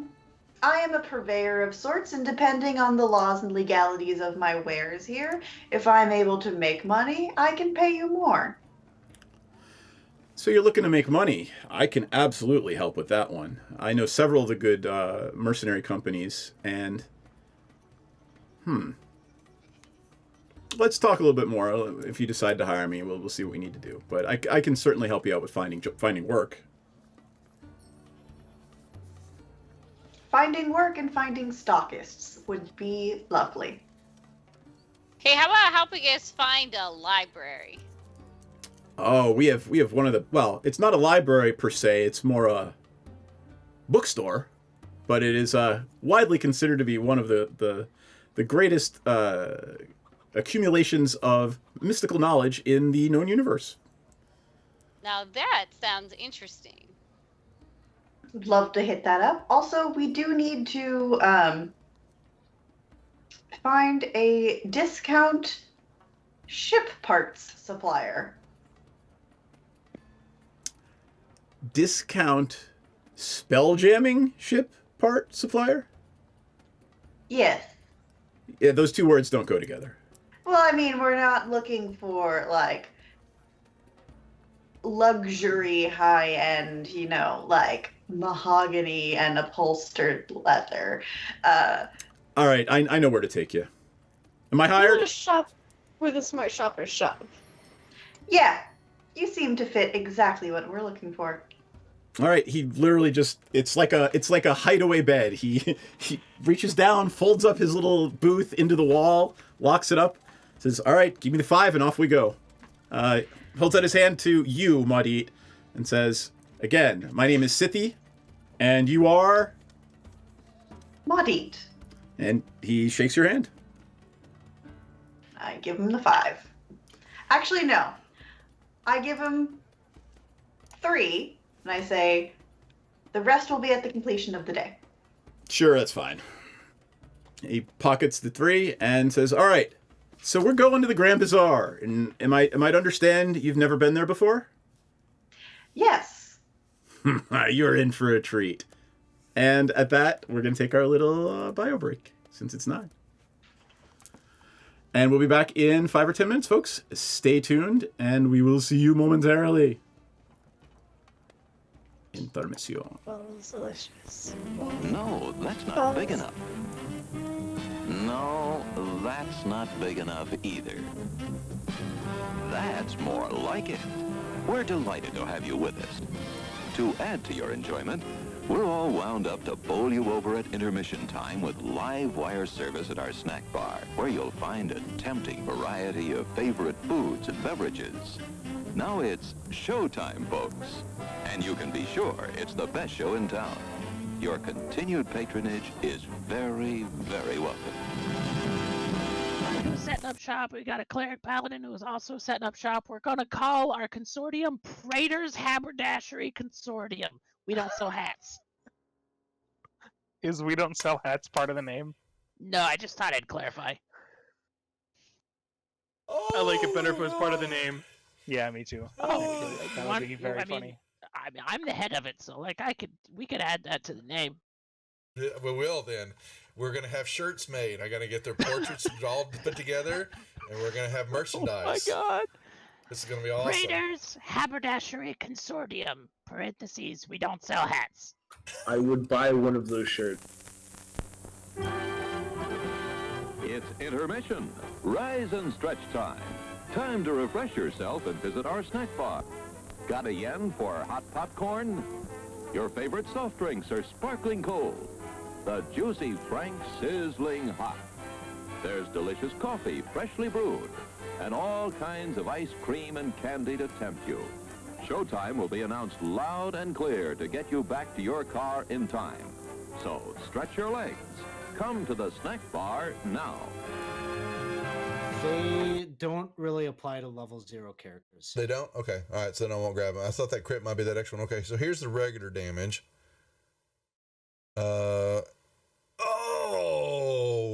am a purveyor of sorts, and depending on the laws and legalities of my wares here, if I'm able to make money, I can pay you more. So you're looking to make money. I can absolutely help with that one. I know several of the good mercenary companies, and let's talk a little bit more. If you decide to hire me, we'll see what we need to do. But I can certainly help you out with finding work. Finding work and finding stockists would be lovely. Hey, how about helping us find a library? Oh, we have one of the, well, it's not a library per se, it's more a bookstore, but it is widely considered to be one of the greatest accumulations of mystical knowledge in the known universe. Now that sounds interesting. Would love to hit that up. Also, we do need to find a discount ship parts supplier. Discount spell jamming ship part supplier? Yes. Yeah, those two words don't go together. Well, I mean, we're not looking for, like, luxury high-end, you know, like mahogany and upholstered leather. All right, I know where to take you. Am I You're hired? a shop where the smart shoppers shop. Yeah, you seem to fit exactly what we're looking for. All right, he literally just it's like a hideaway bed. He reaches down, folds up his little booth into the wall, locks it up, says, "All right, give me the 5 and off we go." Holds out his hand to you, Muddy, and says, "Again, my name is Sithi, and you are..." Maudit. And he shakes your hand. I give him the 5. Actually, no. I give him 3, and I say, the rest will be at the completion of the day. Sure, that's fine. He pockets the 3 and says, all right, so we're going to the Grand Bazaar. And am I to understand you've never been there before? Yes. You're in for a treat. And at that, we're going to take our little bio break, since it's 9. And we'll be back in 5 or 10 minutes, folks. Stay tuned, and we will see you momentarily. Intermission. Well, it's delicious. No, that's not big enough. No, that's not big enough either. That's more like it. We're delighted to have you with us. To add to your enjoyment, we're all wound up to bowl you over at intermission time with live wire service at our snack bar, where you'll find a tempting variety of favorite foods and beverages. Now it's showtime, folks. And you can be sure it's the best show in town. Your continued patronage is very, very welcome. Who's setting up shop? We got a cleric paladin who is also setting up shop. We're going to call our consortium Praetor's Haberdashery Consortium. We don't sell hats. Is we don't sell hats part of the name? No, I just thought I'd clarify. Oh, I like it better if it was part of the name. Yeah, me too. Oh, That would be very funny. I mean, I'm the head of it, so like we could add that to the name. Yeah, we will then. We're gonna have shirts made. I gotta get their portraits all put together, and we're gonna have merchandise. Oh my god! This is gonna be awesome. Praetor's Haberdashery Consortium. Parentheses. We don't sell hats. I would buy one of those shirts. It's intermission. Rise and stretch time. Time to refresh yourself and visit our snack bar. Got a yen for hot popcorn? Your favorite soft drinks are sparkling cold. The juicy Frank sizzling hot. There's delicious coffee, freshly brewed, and all kinds of ice cream and candy to tempt you. Showtime will be announced loud and clear to get you back to your car in time. So stretch your legs. Come to the snack bar now. They don't really apply to level 0 characters. They don't? Okay. All right. So then I won't grab them. I thought that crit might be that extra one. Okay. So here's the regular damage. Oh,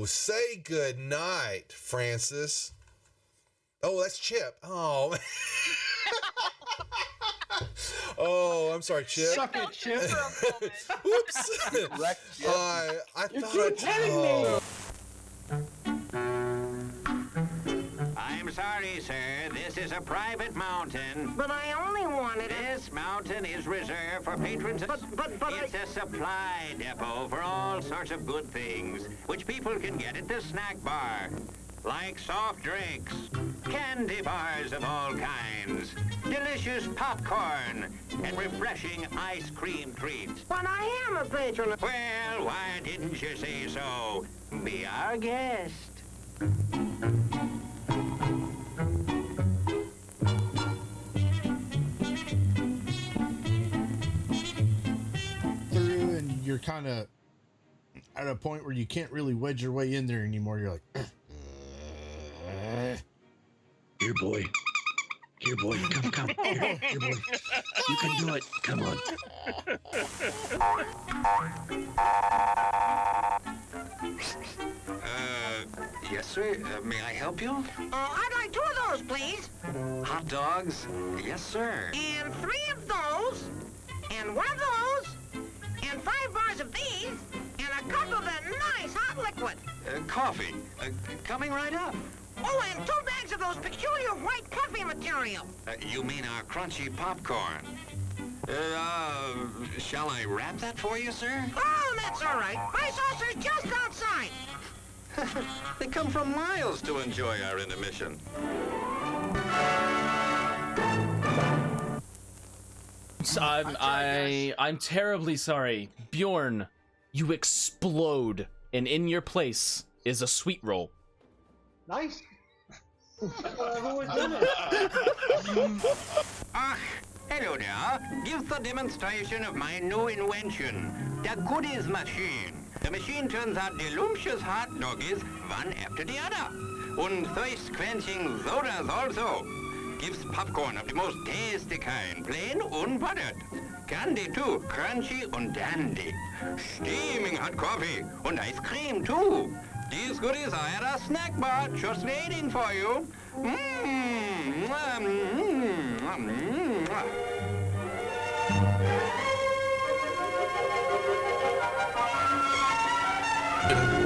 say good night, Francis. Oh, that's Chip. Oh. Oh, I'm sorry, Chip. Suck it, Chip. Whoops. I thought me. I'm sorry, sir. This is a private mountain. But I only wanted it. This mountain is reserved for patrons. But it's a supply depot for all sorts of good things, which people can get at the snack bar. Like soft drinks, candy bars of all kinds, delicious popcorn, and refreshing ice cream treats. But I am a patron. Well, why didn't you say so? Be our guest. Through and you're kind of at a point where you can't really wedge your way in there anymore. You're like, here, boy. Here, boy. Come. Here, boy. You can do it. Come on. Yes, sir. May I help you? I'd like 2 of those, please. Hot dogs? Yes, sir. And 3 of those. And 1 of those. And 5 bars of these. And a cup of that nice hot liquid. Coffee. Coming right up. Oh, and 2 bags of those peculiar white puffy material. You mean our crunchy popcorn? Shall I wrap that for you, sir? Oh, that's all right. My saucer's just outside. They come from miles to enjoy our intermission. I'm terribly sorry. Bjorn, you explode, and in your place is a sweet roll. Nice. Hello there. Give the demonstration of my new invention, the goodies machine. The machine turns out delicious hot doggies one after the other. And thirst-quenching sodas also. gives popcorn of the most tasty kind, plain unbuttered. Candy too, crunchy and dandy. Steaming hot coffee and ice cream too. These goodies are at our snack bar, just waiting for you.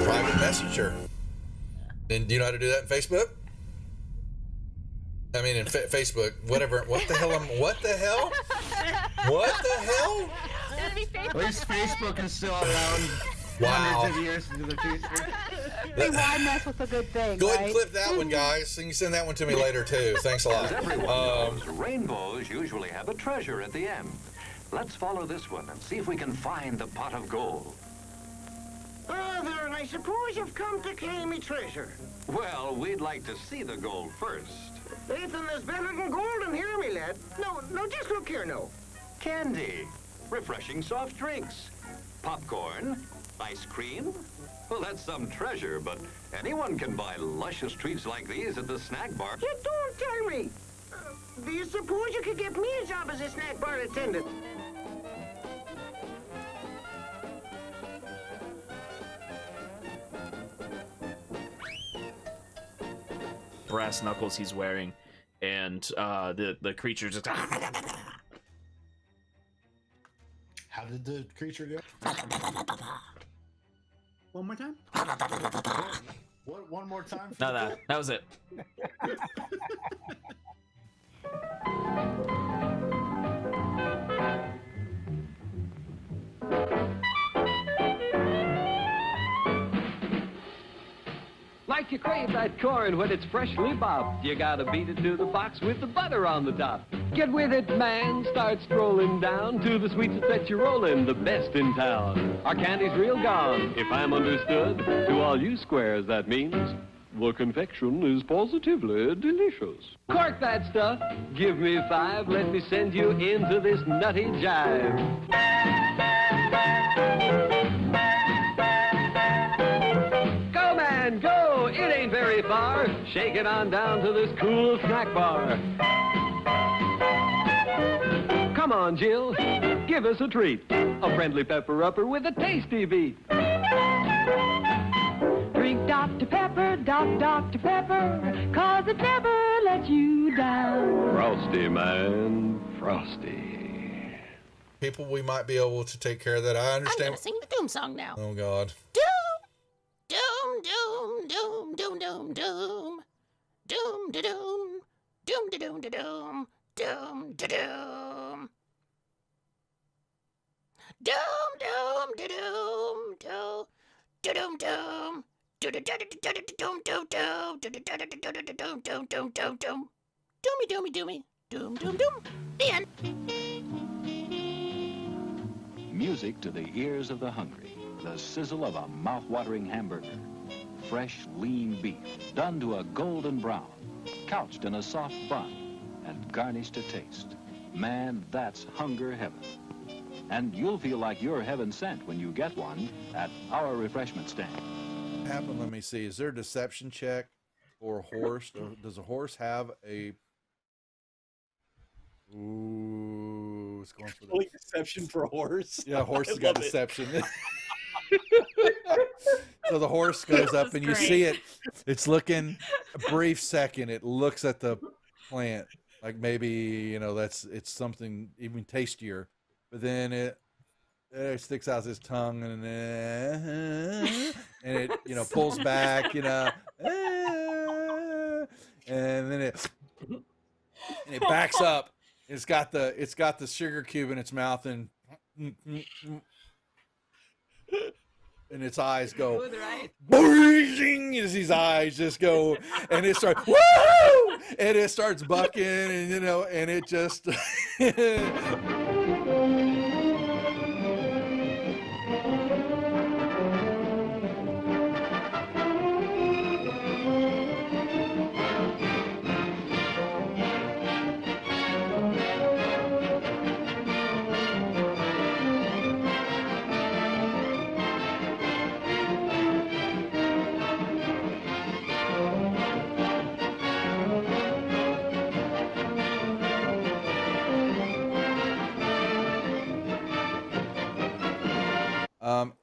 Private messenger. And do you know how to do that in Facebook? I mean, in Facebook, whatever. What the hell? What the hell? What the hell? At least Facebook is still around Wow. hundreds of years into the future. Hey, why mess with a good thing, Go ahead and right? clip that one, guys. And you send that one to me later, too. Thanks a lot. As everyone knows, rainbows usually have a treasure at the end. Let's follow this one and see if we can find the pot of gold. Brother, and I suppose you've come to claim me treasure. Well, we'd like to see the gold first. Ethan, there's better than gold in here, me lad. No, just look here now. Candy, refreshing soft drinks, popcorn, ice cream. Well, that's some treasure, but anyone can buy luscious treats like these at the snack bar. You don't tell me. Do you suppose you could get me a job as a snack bar attendant? Brass knuckles he's wearing, and the creature just. How did the creature go? One more time? What? One more time? No, that was it. Like you crave that corn when it's freshly bobbed, you gotta beat it to the box with the butter on the top. Get with it, man, start strolling down to the sweets that you're rolling, the best in town. Our candy's real gone, if I'm understood. To all you squares, that means the confection is positively delicious. Cork that stuff, give me 5, let me send you into this nutty jive. Go, man, go! It ain't very far. Shake it on down to this cool snack bar. Come on, Jill, give us a treat. A friendly pepper-upper with a tasty beat. Drink Dr. Pepper, Dr. Pepper, 'cause it never lets you down. Frosty, man, frosty. People, we might be able to take care of that. I I'm understand. gonna sing the Doom song now. Oh, God. Doom, doom, doom, doom, doom, doom, doom, doom, da doom, doom, da doom, da doom, doom, da doom, doom, doom, da doom, doom, da doom, doom. Doomy doomy, doom doom doom. The end. Music to the ears of the hungry. The sizzle of a mouth-watering hamburger. Fresh, lean beef, done to a golden brown, couched in a soft bun, and garnished to taste. Man, that's hunger heaven. And you'll feel like you're heaven sent when you get one at our refreshment stand. Happen. Let me see. Is there a deception check for a horse? Does a horse have a? Ooh, it's going for the deception for a horse. Yeah, a horse has I got love it. deception. So the horse goes up and you see it. It's looking a brief second. It looks at the plant like maybe it's something even tastier, but then it sticks out its tongue and it pulls back, and then it backs up. It's got the sugar cube in its mouth and its eyes go boing, as his eyes just go, and it starts woo, and it starts bucking, and it just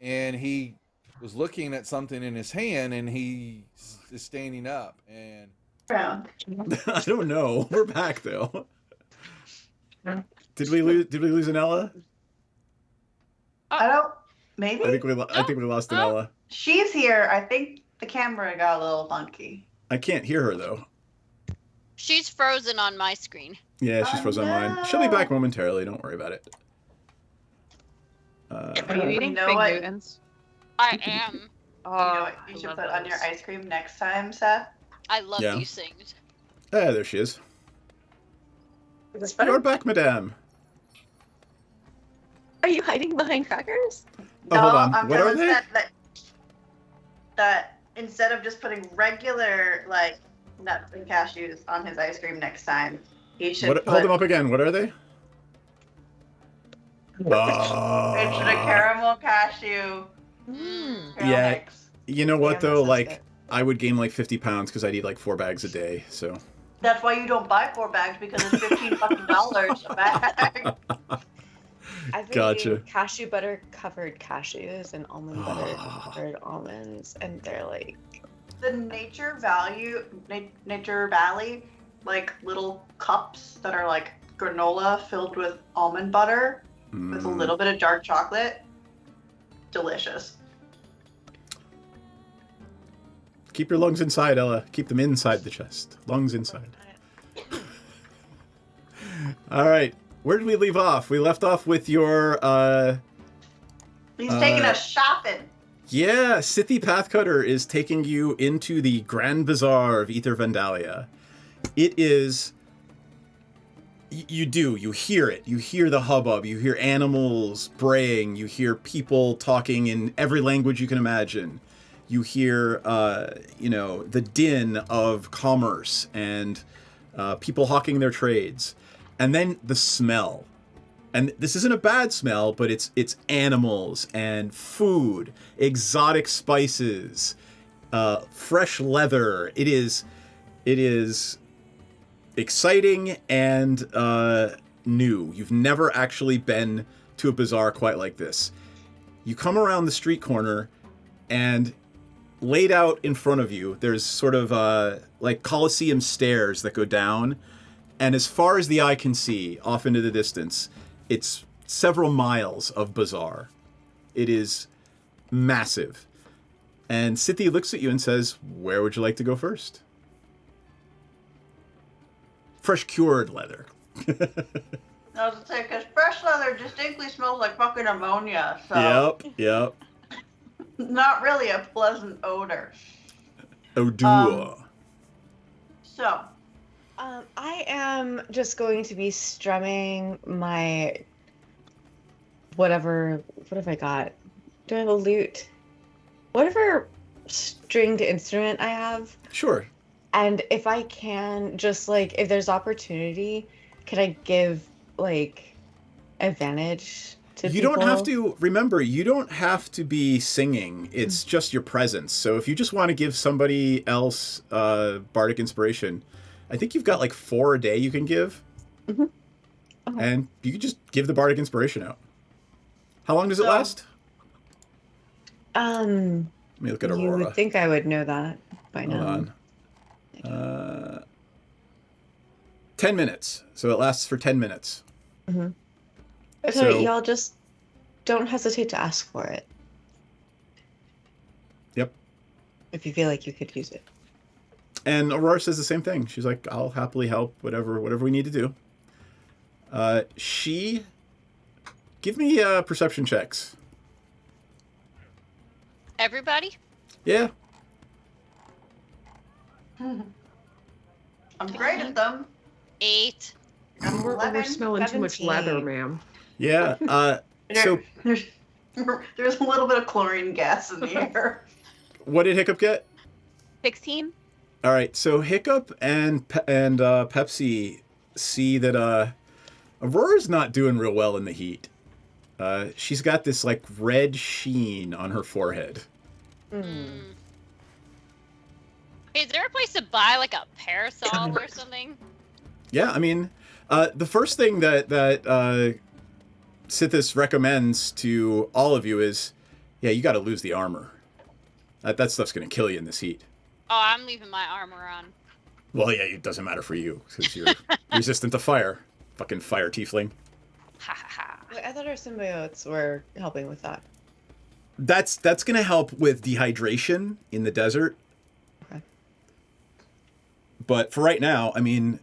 and he was looking at something in his hand, and he is standing up. And I don't know. We're back though. Did we lose an Ella? I don't. Maybe. I think we lost an Ella. She's here. I think the camera got a little funky. I can't hear her though. She's frozen on my screen. Yeah, she's frozen on mine. She'll be back momentarily. Don't worry about it. Are you eating know Fig what? Newtons? I am. You know what you should put on your ice cream next time, Seth? I love Yeah. these things. There she is. You're back, madame. Are you hiding behind crackers? Oh, hold on. I'm What are telling they? Seth that instead of just putting regular like nuts and cashews on his ice cream next time, he should What, put hold them up again. What are they? it's a caramel cashew. Yeah. mix. You know what Yeah, though? that sounds Like, good. I would gain like 50 pounds because I'd eat like 4 bags a day. So. That's why you don't buy 4 bags because it's $15 a bag. I've been Gotcha. eating cashew butter covered cashews and almond butter covered almonds, and they're like The Nature Valley, like little cups that are like granola filled with almond butter with a little bit of dark chocolate. Delicious. Keep your lungs inside, Ella. Keep them inside the chest. Lungs inside. All right. Where did we leave off? We left off with your He's taking us shopping. Yeah, Scythy Pathcutter is taking you into the Grand Bazaar of Aether Vandalia. It is... You hear it. You hear the hubbub. You hear animals braying. You hear people talking in every language you can imagine. You hear, the din of commerce and people hawking their trades. And then the smell. And this isn't a bad smell, but it's animals and food, exotic spices, fresh leather. It is exciting and new. You've never actually been to a bazaar quite like this. You come around the street corner, and laid out in front of you, there's sort of like Colosseum stairs that go down. And as far as the eye can see, off into the distance, it's several miles of bazaar. It is massive. And Scythy looks at you and says, where would you like to go first? Fresh cured leather. I was gonna say, because fresh leather distinctly smells like fucking ammonia, so Yep. not really a pleasant odor. Odor. So, I am just going to be strumming my whatever. What have I got? Do I have a lute? Whatever stringed instrument I have. Sure. And if I can, just like if there's opportunity, can I give like advantage to You people? don't have to, remember, you don't have to be singing. It's just your presence. So if you just want to give somebody else bardic inspiration, I think you've got like 4 a day you can give. And you can just give the bardic inspiration out. How long does it last? Let me look at You Aurora. would think I would know that by now. Hold on. 10 minutes. So it lasts for 10 minutes. Mm-hmm. So So- y'all just don't hesitate to ask for it Yep. if you feel like you could use it. And Aurora says the same thing. She's like, I'll happily help, whatever we need to do. Give me perception checks. Everybody? Yeah. I'm great at them. 8. We're smelling too much leather, ma'am. Yeah. So There's a little bit of chlorine gas in the air. what did Hiccup get? 16. All right. So Hiccup and Pepsi see that Aurora's not doing real well in the heat. She's got this like red sheen on her forehead. Is there a place to buy like a parasol or something? Yeah, I mean, the first thing that Sithis recommends to all of you is Yeah, you got to lose the armor. That stuff's gonna kill you in this heat. Oh, I'm leaving my armor on. Well, yeah, it doesn't matter for you because you're resistant to fire. Fucking fire tiefling. Ha ha ha. Wait, I thought our symbiotes were helping with that. That's gonna help with dehydration in the desert. Okay. But for right now, I mean,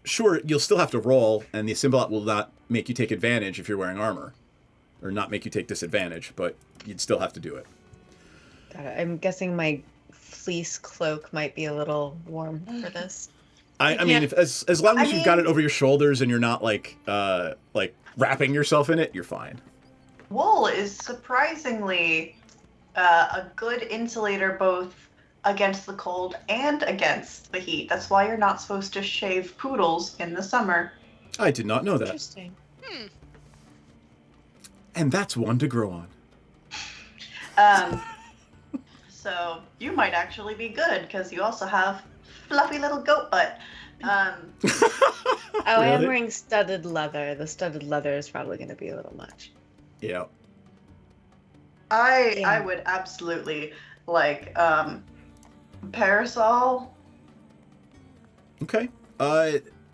sure, you'll still have to roll, and the symbiote will not make you take advantage if you're wearing armor, or not make you take disadvantage, but you'd still have to do it. Got it. I'm guessing my fleece cloak might be a little warm for this. I mean, if, as long as you've got it over your shoulders and you're not like wrapping yourself in it, you're fine. Wool is surprisingly a good insulator both against the cold and against the heat. That's why you're not supposed to shave poodles in the summer. I did not know that. Interesting. And that's one to grow on. So you might actually be good because you also have fluffy little goat butt. I am Really? wearing studded leather. The studded leather is probably going to be a little much. Yeah. I would absolutely like parasol. Okay.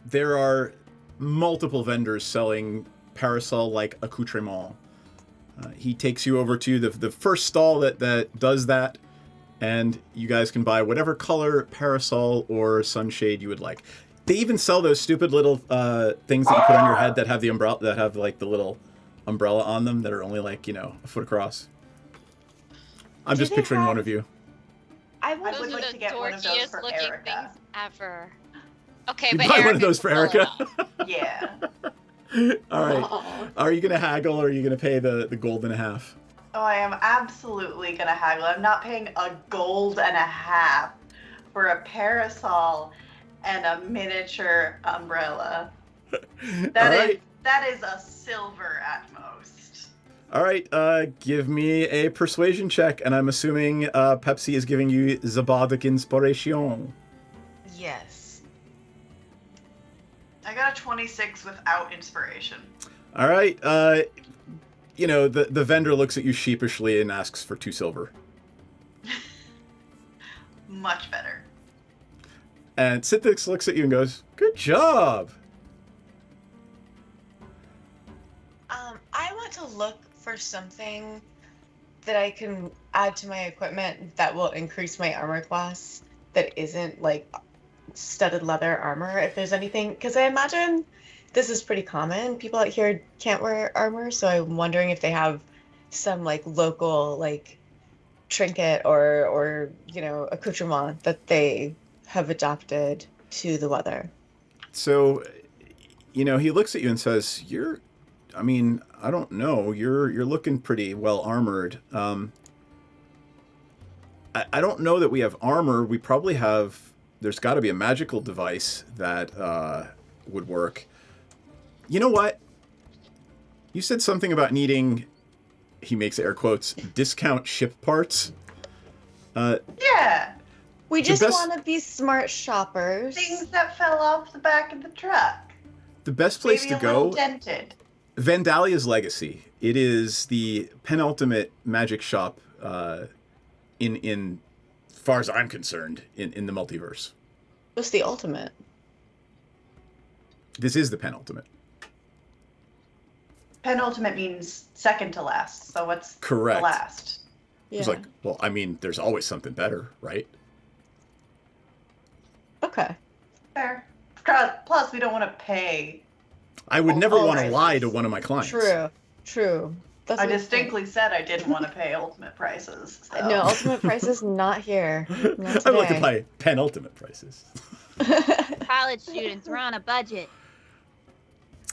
There are multiple vendors selling parasol-like accoutrement. He takes you over to the first stall that does that, and you guys can buy whatever color parasol or sunshade you would like. They even sell those stupid little things that you put on your head that have the umbrella, that have like the little umbrella on them that are only like, a foot across. I'm just picturing one of you. I would Those are like the to get one of those dorkiest for looking Erica. things ever. Okay, You but buy Erica one of those for can pull it Erica. off. Yeah. All right. Are you gonna haggle or are you gonna pay the gold and a half? Oh, I am absolutely gonna haggle. I'm not paying a gold and a half for a parasol and a miniature umbrella. That is a silver at most. All right, give me a persuasion check, and I'm assuming Pepsi is giving you Zabadic inspiration. Yes. I got a 26 without inspiration. All right, the vendor looks at you sheepishly and asks for 2 silver. Much better. And Sithix looks at you and goes, "Good job." I want to look for something that I can add to my equipment that will increase my armor class that isn't like studded leather armor, if there's anything, because I imagine this is pretty common. People out here can't wear armor, so I'm wondering if they have some like local like trinket or accoutrement that they have adopted to the weather. So, he looks at you and says, I don't know. You're looking pretty well armored. I don't know that we have armor. We probably have. There's got to be a magical device that would work. You know what? You said something about needing. He makes air quotes. Discount ship parts. Yeah. We The just best- want to be smart shoppers. Things that fell off the back of the truck. The best place Maybe to a little go. dented. Vandalia's Legacy. It is the penultimate magic shop in far as I'm concerned, in the multiverse. What's the ultimate? This is the penultimate. Penultimate means second to last. So what's Correct. the last? It's like, well, I mean, there's always something better, right? Okay. Fair. Plus, we don't want to pay. I would never want to prices. lie to one of my clients. True. That's I what- distinctly said I didn't want to pay ultimate prices. So. No, ultimate prices not here. Not I would like to today. buy penultimate prices. College students, we're on a budget.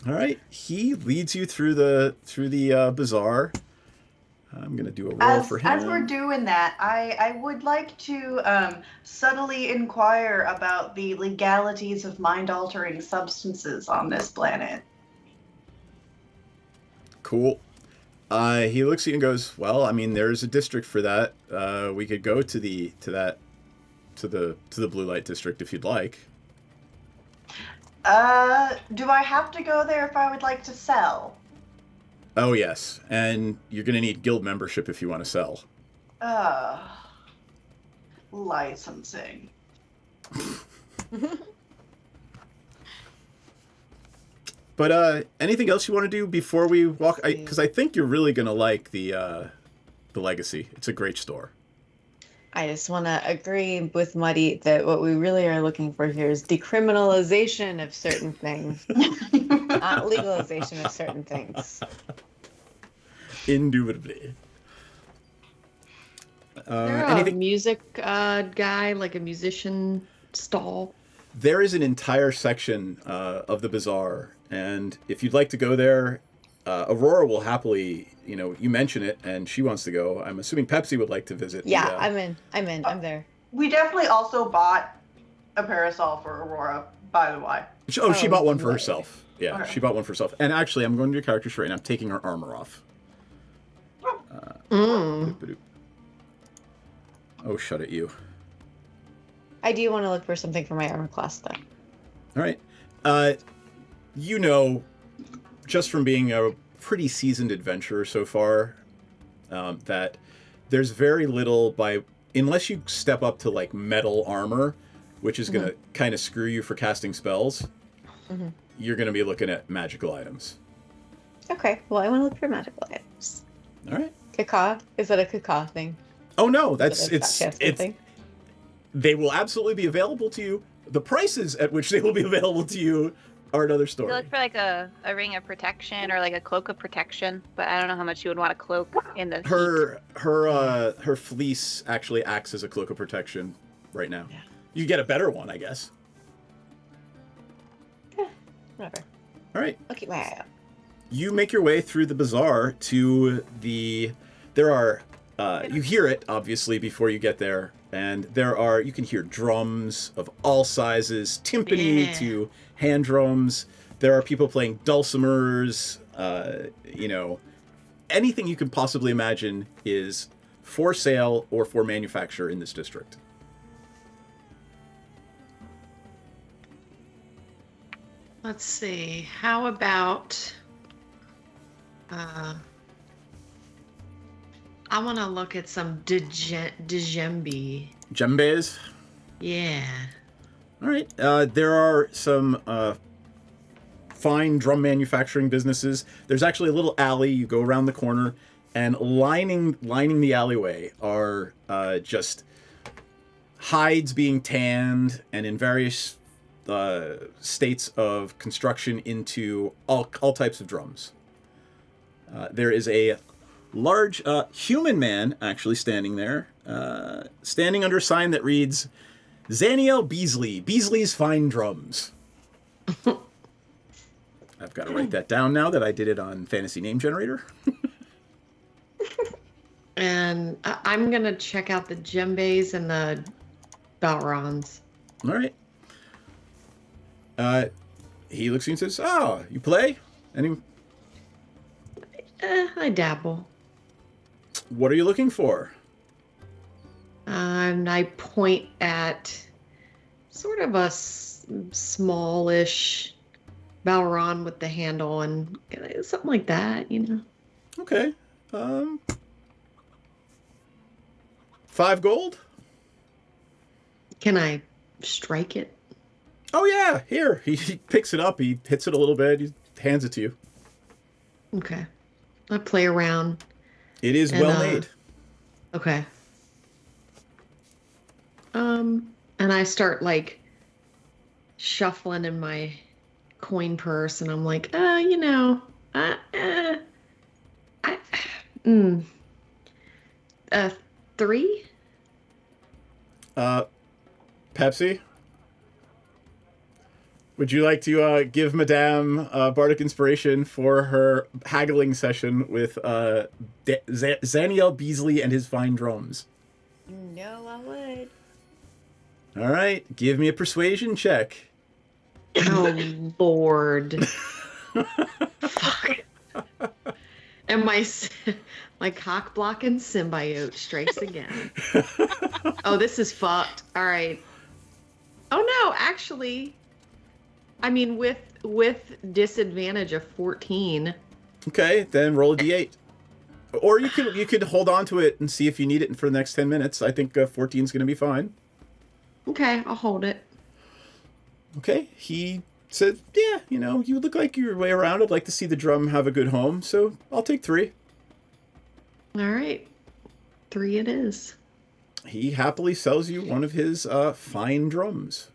All right, he leads you through the bazaar. I'm gonna do a roll for him. As we're doing that, I would like to subtly inquire about the legalities of mind-altering substances on this planet. Cool. He looks at you and goes, "Well, I mean, there's a district for that. We could go to the blue light district if you'd like." Do I have to go there if I would like to sell? Oh, yes. And you're going to need guild membership if you want to sell. Licensing. But anything else you want to do before we walk? Because I think you're really going to like the Legacy. It's a great store. I just want to agree with Muddy that what we really are looking for here is decriminalization of certain things, not legalization of certain things. Indubitably. There a music guy, like a musician stall? There is an entire section of the bazaar, and if you'd like to go there, Aurora will happily, you mention it, and she wants to go. I'm assuming Pepsi would like to visit. Yeah, I'm in. I'm there. We definitely also bought a parasol for Aurora, by the way. She bought one for herself. Yeah, Okay. she bought one for herself. And actually, I'm going to your character sheet right now. I'm taking her armor off. Oh, shut it, you. I do want to look for something for my armor class, though. All right. Just from being a pretty seasoned adventurer so far, that there's very little unless you step up to like metal armor, which is going to kind of screw you for casting spells, you're going to be looking at magical items. Okay, well, I want to look for magical items. All right. Caca? Is that a caca thing? Oh, no, It's they will absolutely be available to you. The prices at which they will be available to you are another You story. look for like a ring of protection or like a cloak of protection, but I don't know how much you would want a cloak in the Her fleece actually acts as a cloak of protection right now. Yeah. You get a better one, I guess. Whatever. All right. I'll keep my eye out. You make your way through the bazaar to you hear it, obviously, before you get there, and you can hear drums of all sizes, timpani to hand drums. There are people playing dulcimers, anything you can possibly imagine is for sale or for manufacture in this district. Let's see. How about I want to look at some djembe. Djembes? Yeah. All right. There are some fine drum manufacturing businesses. There's actually a little alley. You go around the corner, and lining the alleyway are just hides being tanned and in various states of construction into all types of drums. There is a large human man actually standing there, standing under a sign that reads, Zaniel Beasley's Fine Drums. I've got to write that down now that I did it on Fantasy Name Generator. And I'm going to check out the djembes and the balrons. All right. He looks at you and says, "Oh, you play? I dabble." What are you looking for? And I point at sort of a smallish balron with the handle and something like that, Okay. 5 gold? Can I strike it? Oh, yeah. Here. He picks it up. He hits it a little bit. He hands it to you. Okay. I play around. It is well made. Okay. And I start shuffling in my coin purse, and I'm like, 3? Pepsi? Would you like to give Madame Bardic Inspiration for her haggling session with Zaniel Beasley and his fine drums? No, I would. All right, give me a persuasion check. Oh, Lord. Fuck. And my cock-blocking symbiote strikes again. Oh, this is fucked. All right. Oh, no, actually... I mean, with disadvantage of 14, Okay, then roll a d8. Or you could hold on to it and see if you need it for the next 10 minutes. I think 14 is going to be fine. Okay, I'll hold it. Okay, he said, yeah, you look like you're way around. I'd like to see the drum have a good home, so I'll take 3. All right. 3 it is. He happily sells you one of his fine drums.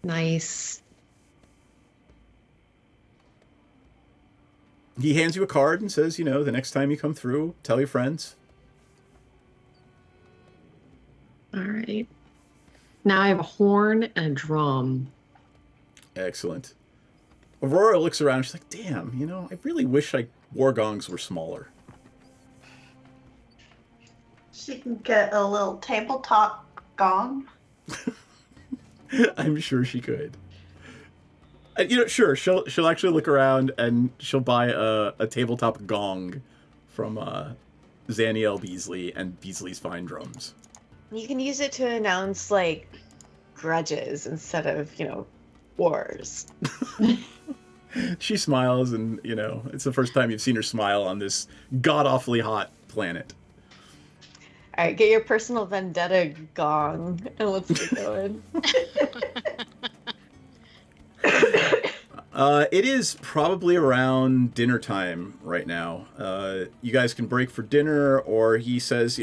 Nice. He hands you a card and says, the next time you come through, tell your friends. All right. Now I have a horn and a drum. Excellent. Aurora looks around. She's like, damn, I really wish war gongs were smaller. She can get a little tabletop gong. I'm sure she could. Sure, she'll actually look around and she'll buy a tabletop gong from Zaniel Beasley and Beasley's Fine Drums. You can use it to announce grudges instead of wars. She smiles, and it's the first time you've seen her smile on this god-awfully hot planet. All right, get your personal vendetta gong and let's get going. It is probably around dinner time right now. You guys can break for dinner, or he says,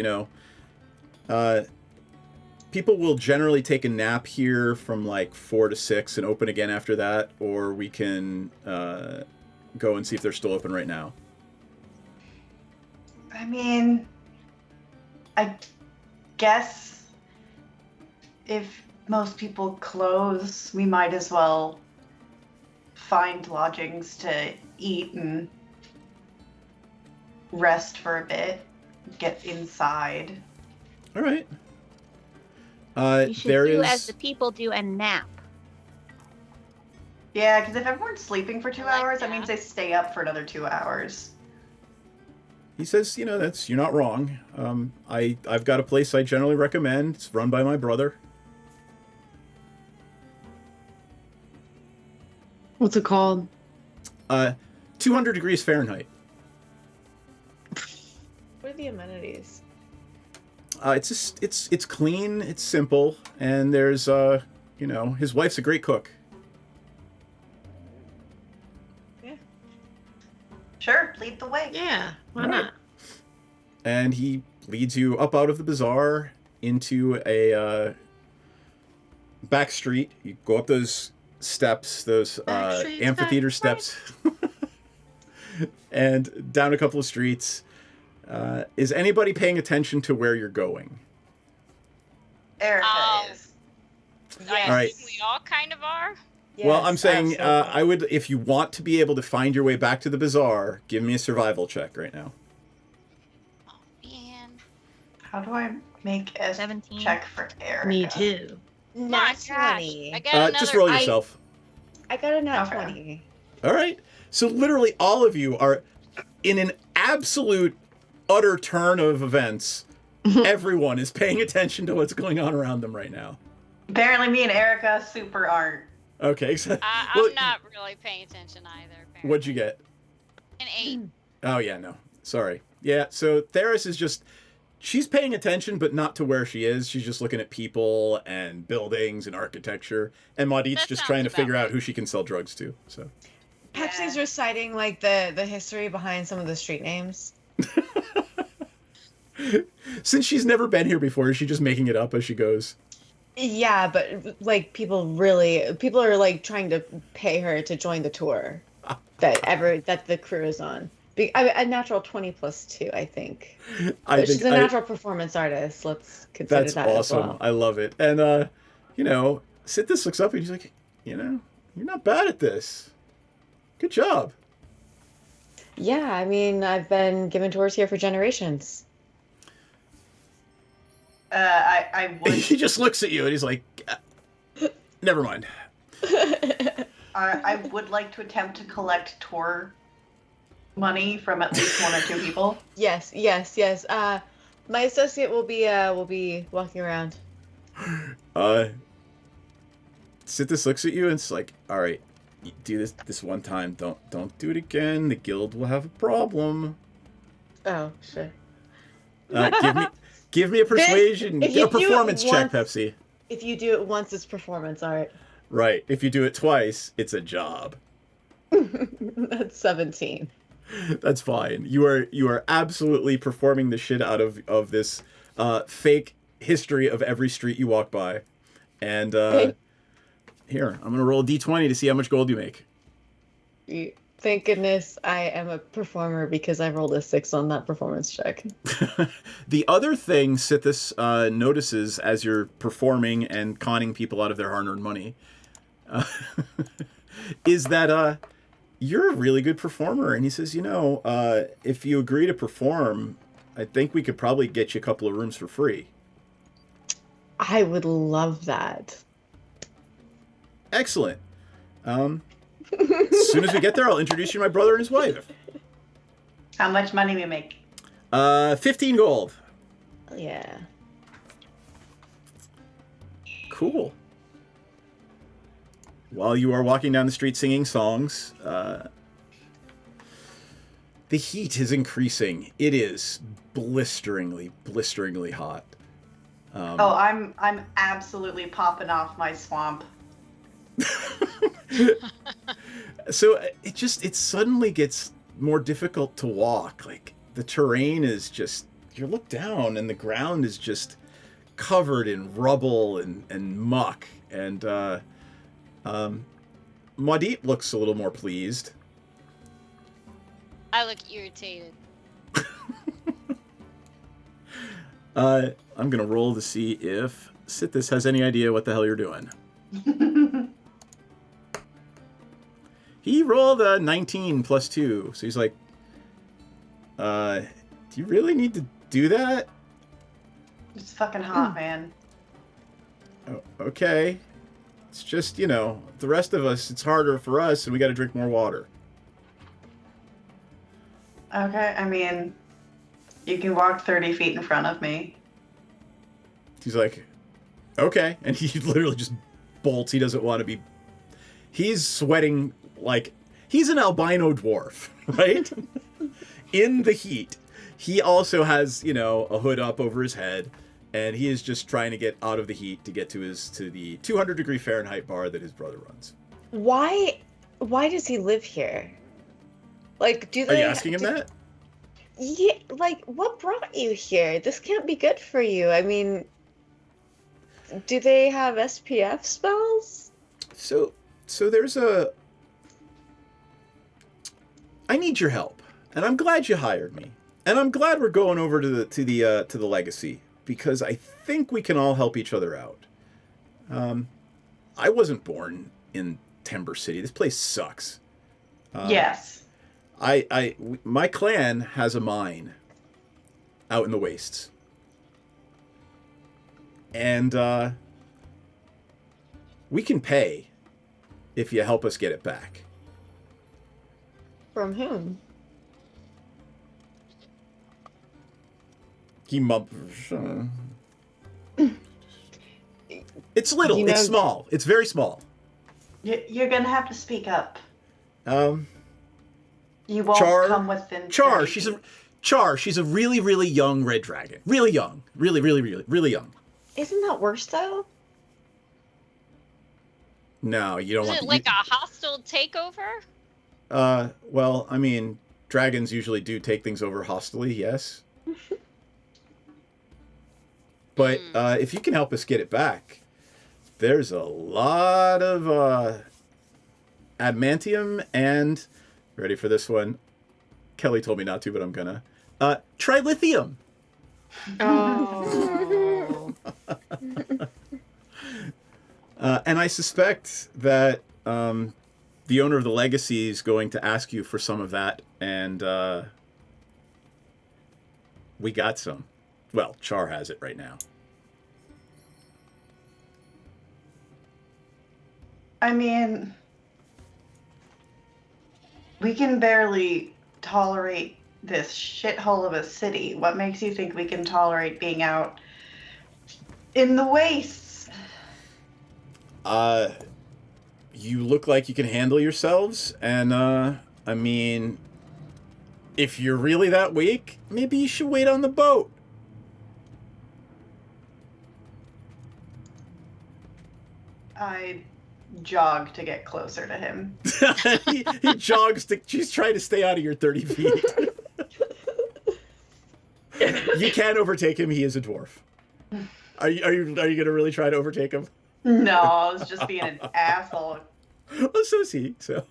people will generally take a nap here from 4 to 6 and open again after that, or we can go and see if they're still open right now. I mean, I guess if most people close, we might as well find lodgings to eat and rest for a bit, get inside. All right. You should do as the people do and nap. Yeah, because if everyone's sleeping for 2 hours, that means they stay up for another 2 hours. He says, you're not wrong. I've got a place I generally recommend. It's run by my brother. What's it called? 200 degrees Fahrenheit. What are the amenities? It's clean, it's simple, and there's his wife's a great cook. Yeah. Sure, lead the way. Yeah, why All right. not? And he leads you up out of the bazaar into a back street. You go up those steps, those amphitheater steps, and down a couple of streets. Is anybody paying attention to where you're going? Erica is. I All right. assume we all kind of are. Well, I'm saying I would, if you want to be able to find your way back to the bazaar, give me a survival check right now. How do I make a 17. check for Erica? Me too. Nat gosh, 20. I got another. Just roll yourself. I got a nat Okay. 20. All right. So literally all of you are in an absolute, utter turn of events. Everyone is paying attention to what's going on around them right now. Apparently, me and Erica super aren't. Okay. So, I'm not really paying attention either. Apparently. What'd you get? An 8. Oh, yeah, no. Sorry. Yeah, so Theris is just... She's paying attention, but not to where she is. She's just looking at people and buildings and architecture. And Maudit's just trying to figure out who she can sell drugs to. So Pepsi's reciting the history behind some of the street names. since she's never been here before, is she just making it up as she goes? Yeah, but people are trying to pay her to join the tour that the crew is on. A natural 20 plus 2, I think. She's a natural performance artist. Let's consider that's that awesome. as well. I love it. And Sithis looks up and he's like, you're not bad at this. Good job. Yeah, I mean, I've been giving tours here for generations. I would. He just looks at you and he's like, never mind. I would like to attempt to collect tour money from at least 1 or 2 people. Yes. My associate will be walking around. Sithis looks at you and it's like, all right, do this one time. Don't do it again. The guild will have a problem. Oh, sure. Give me a persuasion, If you a performance do it check, once- Pepsi. If you do it once, it's performance art. Right. If you do it twice, it's a job. That's 17. That's fine. You are absolutely performing the shit out of this fake history of every street you walk by. And here, I'm gonna roll a d20 to see how much gold you make. Thank goodness I am a performer because I rolled a 6 on that performance check. The other thing Sithis notices as you're performing and conning people out of their hard-earned money is that you're a really good performer. And he says, if you agree to perform, I think we could probably get you a couple of rooms for free. I would love that. Excellent. As soon as we get there, I'll introduce you to my brother and his wife. How much money we make? 15 gold. Yeah. Cool. While you are walking down the street singing songs, the heat is increasing. It is blisteringly hot. I'm absolutely popping off my swamp. So it suddenly gets more difficult to walk. Like the terrain is just, you look down and the ground is just covered in rubble and muck. And Maudit looks a little more pleased. I look irritated. I'm gonna roll to see if Sithis has any idea what the hell you're doing. He rolled a 19 plus 2, so he's like, do you really need to do that? It's fucking hot, man. Oh, okay. It's just, the rest of us, it's harder for us, and we gotta drink more water. Okay, I mean, you can walk 30 feet in front of me. He's like, okay. And he literally just bolts. He doesn't want to be... He's sweating like... He's an albino dwarf, right? In the heat. He also has, a hood up over his head. And he is just trying to get out of the heat to get to the 200-degree Fahrenheit bar that his brother runs. Why does he live here? Like, do they... Are you asking him that? Yeah, like, what brought you here? This can't be good for you. I mean... Do they have SPF spells? So there's I need your help, and I'm glad you hired me, and I'm glad we're going over to the legacy because I think we can all help each other out. I wasn't born in Timber City. This place sucks. Yes. My clan has a mine out in the wastes. And we can pay if you help us get it back. From whom? He It's little. It's small. It's very small. You're gonna have to speak up. You won't come within. Char. She's a really, really young red dragon. Really young. Really, really, really, really young. Isn't that worse though? No, you don't Is want. it like a hostile takeover? Well, I mean, dragons usually do take things over hostilely, yes. But if you can help us get it back, there's a lot of adamantium and, ready for this one? Kelly told me not to, but I'm gonna. Trilithium. Oh. And I suspect that the owner of the legacy is going to ask you for some of that, and we got some. Well, Char has it right now. I mean, we can barely tolerate this shithole of a city. What makes you think we can tolerate being out in the wastes? you look like you can handle yourselves, and I mean, if you're really that weak, maybe you should wait on the boat. I jog to get closer to him. he jogs to. She's trying to stay out of your 30 feet. You can overtake him. He is a dwarf. Are you gonna really try to overtake him? No, I was just being an asshole. Well, so is he. So,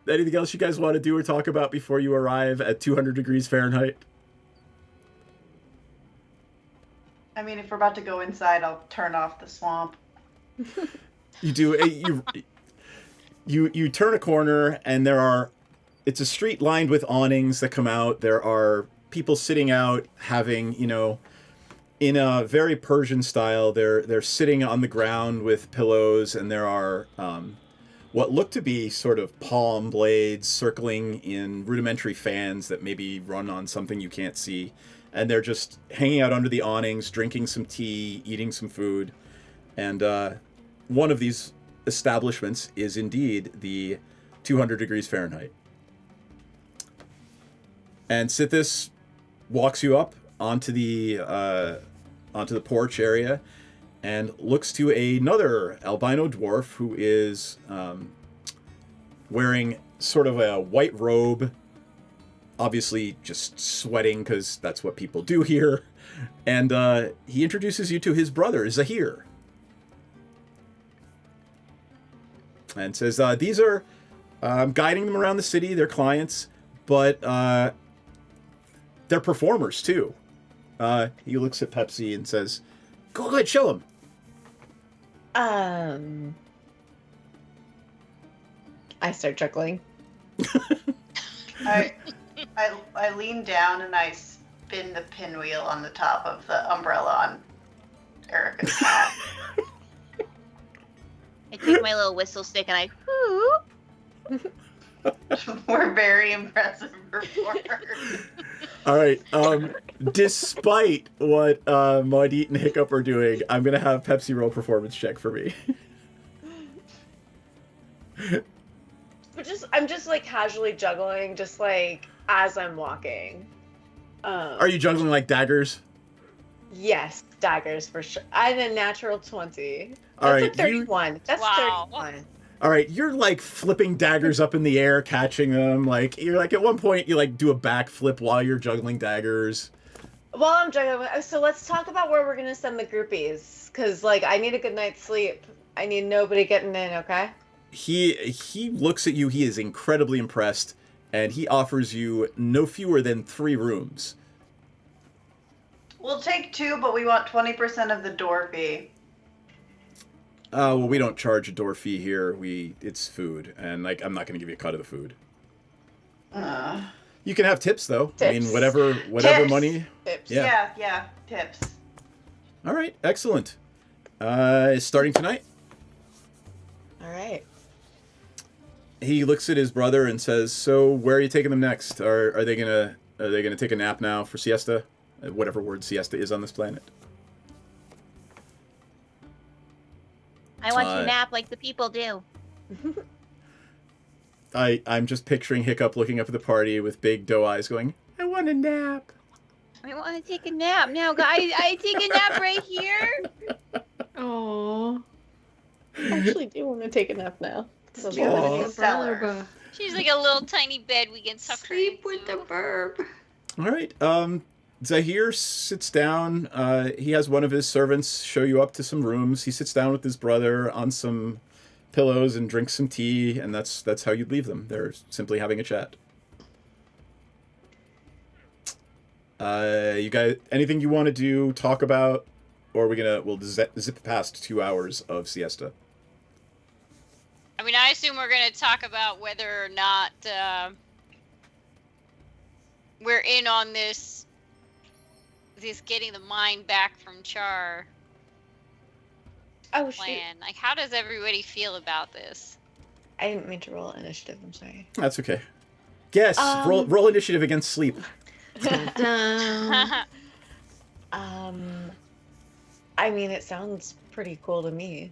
anything else you guys want to do or talk about before you arrive at 200 degrees Fahrenheit? I mean, if we're about to go inside, I'll turn off the swamp. You do. You turn a corner, and it's a street lined with awnings that come out. There are people sitting out having, in a very Persian style, they're sitting on the ground with pillows, and there are what look to be sort of palm blades circling in rudimentary fans that maybe run on something you can't see. And they're just hanging out under the awnings, drinking some tea, eating some food. And one of these establishments is indeed the 200 degrees Fahrenheit. And Sithis walks you up onto the porch area and looks to another albino dwarf who is wearing sort of a white robe, obviously just sweating because that's what people do here. And he introduces you to his brother, Zahir. And says, these are, I'm guiding them around the city, they're clients, but they're performers too. He looks at Pepsi and says, go ahead, show him. I start chuckling. I lean down and I spin the pinwheel on the top of the umbrella on Erica's hat. I take my little whistle stick and I whoo. We're very impressive performers. All right. Despite what Maudit and Hiccup are doing, I'm gonna have Pepsi roll performance check for me. But I'm just like casually juggling, just like as I'm walking. Are you juggling like daggers? Yes, daggers for sure. I had a natural 20. All That's right, a 31. That's 31. All right, you're like flipping daggers up in the air, catching them. Like you're like at one point you like do a backflip while you're juggling daggers. Well, I'm juggling. So let's talk about where we're gonna send the groupies, because like I need a good night's sleep. I need nobody getting in. Okay. He looks at you. He is incredibly impressed, and he offers you no fewer than 3 rooms. We'll take 2, but we want 20% of the door fee. Well, we don't charge a door fee here. It's food, and like I'm not going to give you a cut of the food. You can have tips though. Tips. I mean, whatever Tips. money. Tips. Yeah, tips. All right, excellent. It's starting tonight. All right. He looks at his brother and says, "So, where are you taking them next? Are they gonna take a nap now for siesta? Whatever word siesta is on this planet." I want to nap like the people do. I'm just picturing Hiccup looking up at the party with big doe eyes going, "I want a nap." I want to take a nap now, guys. I take a nap right here. Oh. I actually do want to take a nap now. So She's like a little tiny bed we can tuck her into. Sleep with the burb. All right. Zahir sits down. He has one of his servants show you up to some rooms. He sits down with his brother on some pillows and drinks some tea, and that's how you leave them. They're simply having a chat. You guys, anything you want to do, talk about, or we'll zip past 2 hours of siesta? I mean, I assume we're going to talk about whether or not we're in on this getting the mine back from Char plan. Like, how does everybody feel about this? I didn't mean to roll initiative. I'm sorry. That's okay. Guess. Roll initiative against sleep. I mean, it sounds pretty cool to me.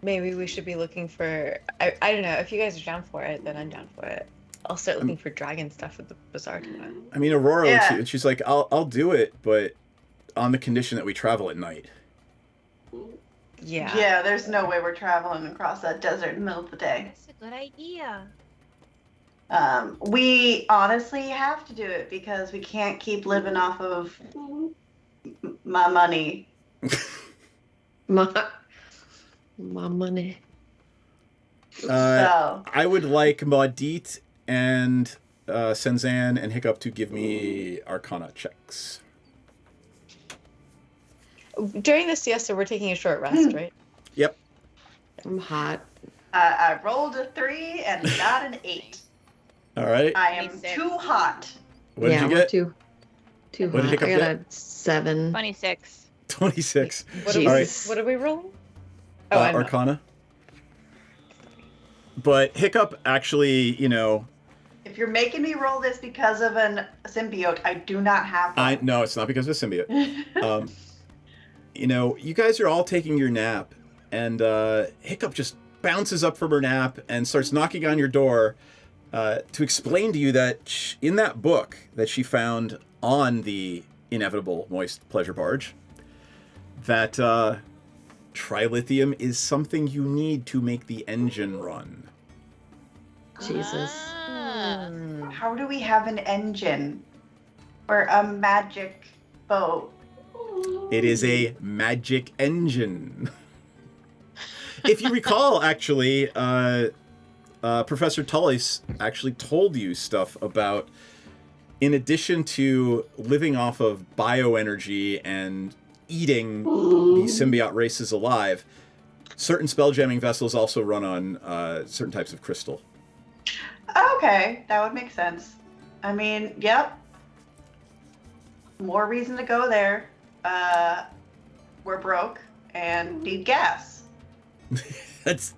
Maybe we should be looking for. I don't know. If you guys are down for it, then I'm down for it. I'll start looking for dragon stuff at the bazaar tomorrow. I mean, Aurora looks at Yeah. you and she's like, I'll do it, but on the condition that we travel at night. Yeah. Yeah, there's no way we're traveling across that desert in the middle of the day. That's a good idea. We honestly have to do it because we can't keep living off of my money. My money. So. I would like Maudit and Senzan and Hiccup to give me Arcana checks. During the siesta, we're taking a short rest, right? Yep. I'm hot. I rolled a 3 and got an 8. All right. I am too hot. What did you we're get? Too What did hot. Hiccup I got get? a 7. 26. 26. What All are, right. what are we rolling? Oh, I'm not. Arcana. But Hiccup actually, you know, If you're making me roll this because of a symbiote, I do not have one. no, it's not because of a symbiote. You know, you guys are all taking your nap, and Hiccup just bounces up from her nap and starts knocking on your door to explain to you that in that book that she found on the inevitable moist pleasure barge, that trilithium is something you need to make the engine run. Jesus. How do we have an engine or a magic boat? It is a magic engine. If you recall, actually, Professor Tullis actually told you stuff about, in addition to living off of bioenergy and eating the symbiote races alive, certain spelljamming vessels also run on certain types of crystal. Okay, that would make sense. I mean, yep. More reason to go there. We're broke and need gas. That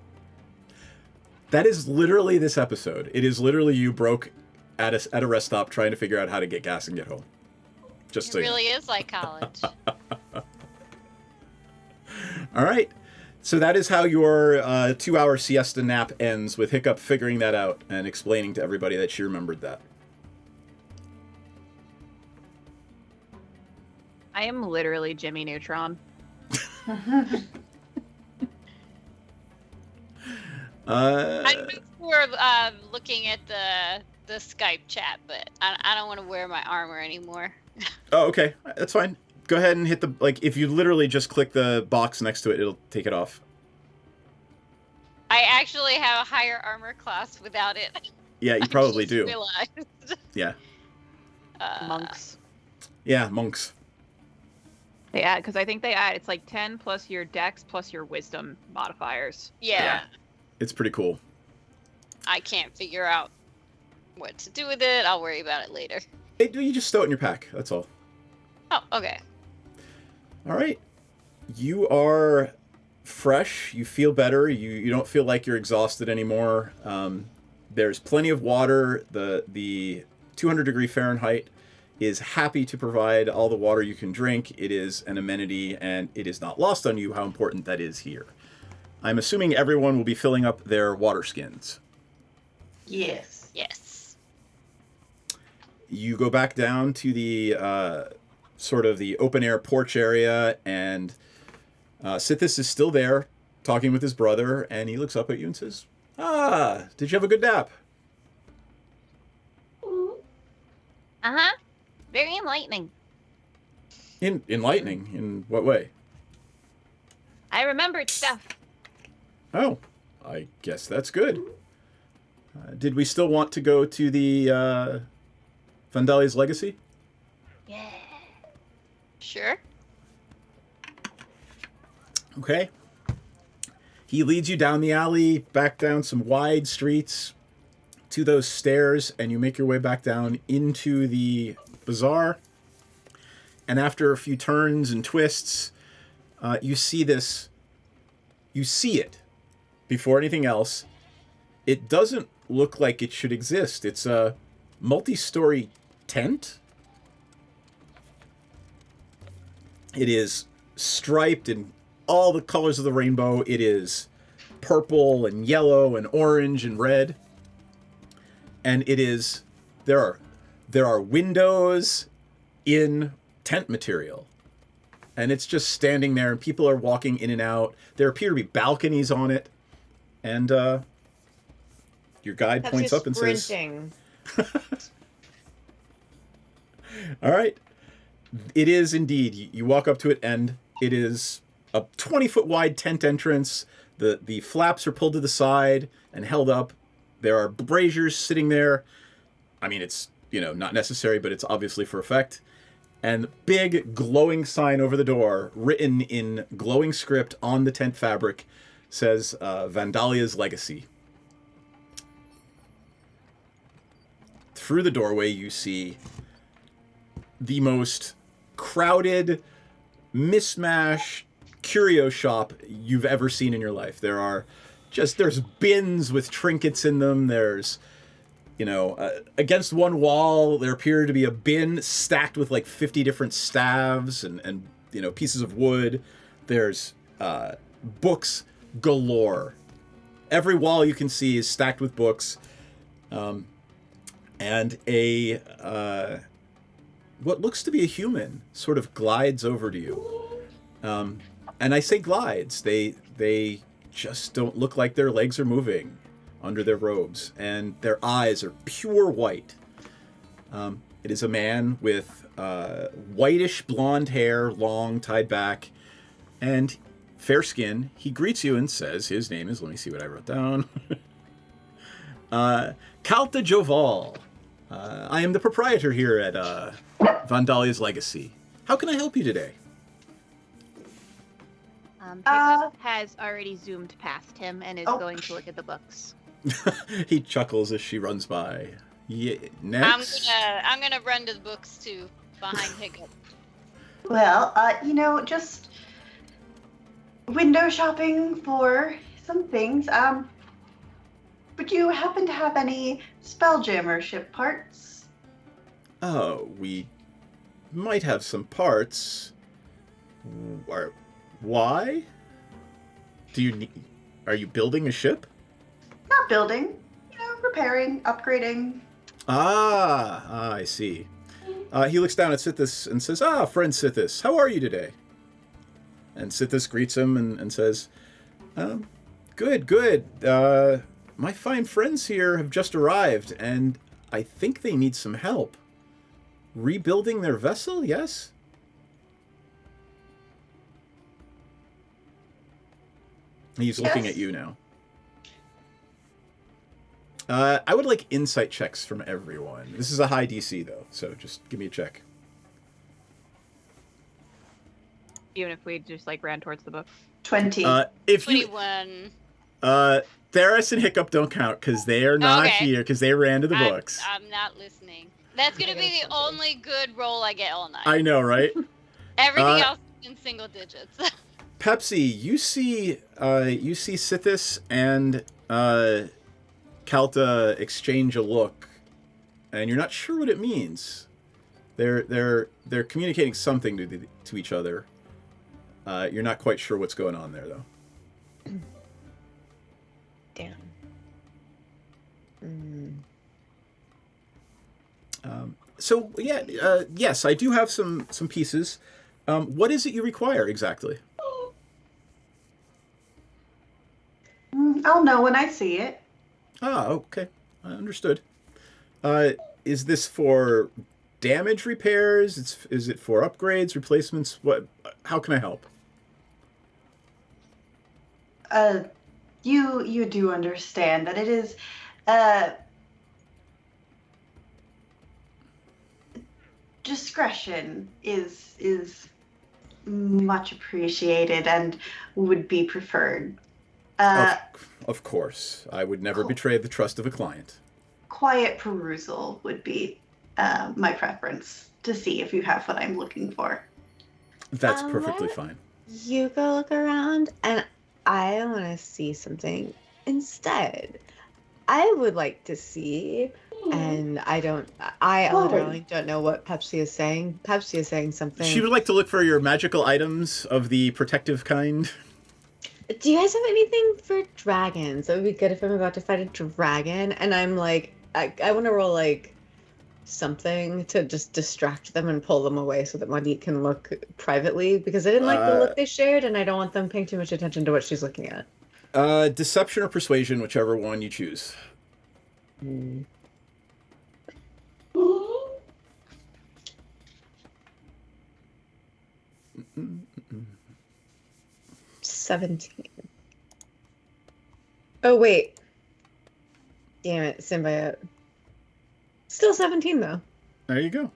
is literally this episode. It is literally you broke at a rest stop trying to figure out how to get gas and get home. Just It so you know. really is like college. All right. So that is how your 2-hour siesta nap ends, with Hiccup figuring that out and explaining to everybody that she remembered that. I am literally Jimmy Neutron. I'm more looking at the Skype chat, but I don't want to wear my armor anymore. Oh, okay. That's fine. Go ahead and hit the, like, if you literally just click the box next to it, it'll take it off. I actually have a higher armor class without it. Yeah, you I probably just do. realized. Yeah. Monks. Yeah, monks. They add, because I think they add, it's like 10 plus your dex plus your wisdom modifiers. Yeah. It's pretty cool. I can't figure out what to do with it. I'll worry about it later. You just stow it in your pack. That's all. Oh, okay. All right. You are fresh. You feel better. You don't feel like you're exhausted anymore. There's plenty of water. The 200 degree Fahrenheit is happy to provide all the water you can drink. It is an amenity, and it is not lost on you how important that is here. I'm assuming everyone will be filling up their water skins. Yes. Yes. You go back down to the sort of the open air porch area, and Sithis is still there talking with his brother, and he looks up at you and says, "Ah, did you have a good nap?" Uh-huh. Very enlightening. Enlightening? In what way? I remembered stuff. Oh, I guess that's good. Did we still want to go to the Vandalia's Legacy? Yeah. Sure. Okay. He leads you down the alley, back down some wide streets to those stairs, and you make your way back down into the bazaar. And after a few turns and twists, you see this. You see it before anything else. It doesn't look like it should exist. It's a multi-story tent. It is striped and all the colors of the rainbow. It is purple and yellow and orange and red. And it is, there are windows in tent material. And it's just standing there, and people are walking in and out. There appear to be balconies on it. And your guide points up and says, all right. It is indeed. You walk up to it, and it is a 20-foot wide tent entrance. The flaps are pulled to the side and held up. There are braziers sitting there. I mean, it's, not necessary, but it's obviously for effect. And big glowing sign over the door, written in glowing script on the tent fabric, says Vandalia's Legacy. Through the doorway, you see the most crowded, mishmash curio shop you've ever seen in your life. There's bins with trinkets in them. There's, against one wall, there appeared to be a bin stacked with like 50 different staves and pieces of wood. There's books galore. Every wall you can see is stacked with books. And what looks to be a human sort of glides over to you. And I say glides. They just don't look like their legs are moving under their robes, and their eyes are pure white. It is a man with whitish blonde hair, long, tied back, and fair skin. He greets you and says his name is, let me see what I wrote down, Kalta Joval. I am the proprietor here at Vandalia's Legacy. How can I help you today? Pickup has already zoomed past him and is going to look at the books. He chuckles as she runs by. Yeah, next. I'm gonna run to the books too, behind Hiccup. Well, just window shopping for some things. Would you happen to have any Spelljammer ship parts? Oh, we might have some parts. Why? Are you building a ship? Not building, repairing, upgrading. I see. He looks down at Sithis and says, friend Sithis, how are you today? And Sithis greets him and says, good. My fine friends here have just arrived, and I think they need some help. Rebuilding their vessel, yes? He's looking at you now. I would like insight checks from everyone. This is a high DC, though, so just give me a check. Even if we just ran towards the book. 20. 21. Theris and Hiccup don't count because they are not here because they ran to the books. I'm not listening. That's gonna be the only good roll I get all night. I know, right? Everything else is in single digits. Pepsi, you see Sithis and Kalta exchange a look, and you're not sure what it means. They're communicating something to each other. You're not quite sure what's going on there, though. Damn. So yeah, yes, I do have some pieces. What is it you require exactly? I'll know when I see it. Okay, understood. Is this for damage repairs? Is it for upgrades, replacements? What? How can I help? You do understand that it is discretion is much appreciated and would be preferred. Of course, I would never betray the trust of a client. Quiet perusal would be my preference to see if you have what I'm looking for. That's perfectly fine. You go look around, and I want to see something instead. I would like to see And Ella Darling, don't know what Pepsi is saying. Pepsi is saying something. She would like to look for your magical items of the protective kind. Do you guys have anything for dragons? That would be good if I'm about to fight a dragon. And I'm like, I want to roll like something to just distract them and pull them away so that Monty can look privately, because I didn't like the look they shared, and I don't want them paying too much attention to what she's looking at. Deception or persuasion, whichever one you choose. 17. Oh, wait. Damn it, symbiote. Still 17, though. There you go.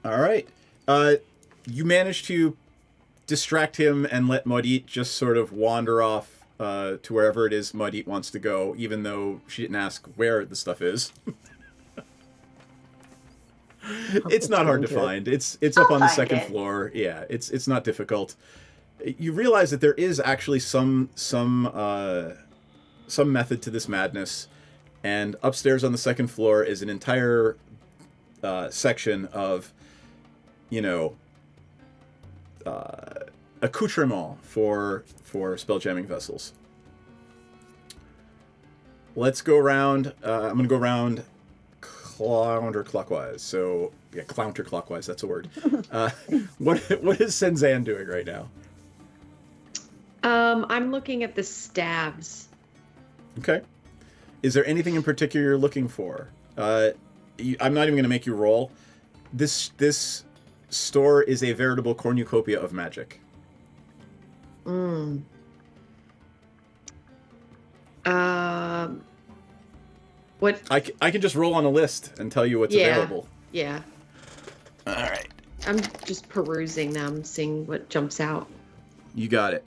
All right. You managed to distract him and let Modit just sort of wander off to wherever it is Modit wants to go, even though she didn't ask where the stuff is. It's not hard to find. It's up on the second floor. Yeah, it's not difficult. You realize that there is actually some method to this madness, and upstairs on the second floor is an entire section of, accoutrement for spelljamming vessels. Let's go around. I'm going to go around counterclockwise. So, yeah, counterclockwise, that's a word. What is Senzan doing right now? I'm looking at the stabs. Okay. Is there anything in particular you're looking for? I'm not even going to make you roll. This store is a veritable cornucopia of magic. What? I can just roll on a list and tell you what's available. Yeah. All right. I'm just perusing them, seeing what jumps out. You got it.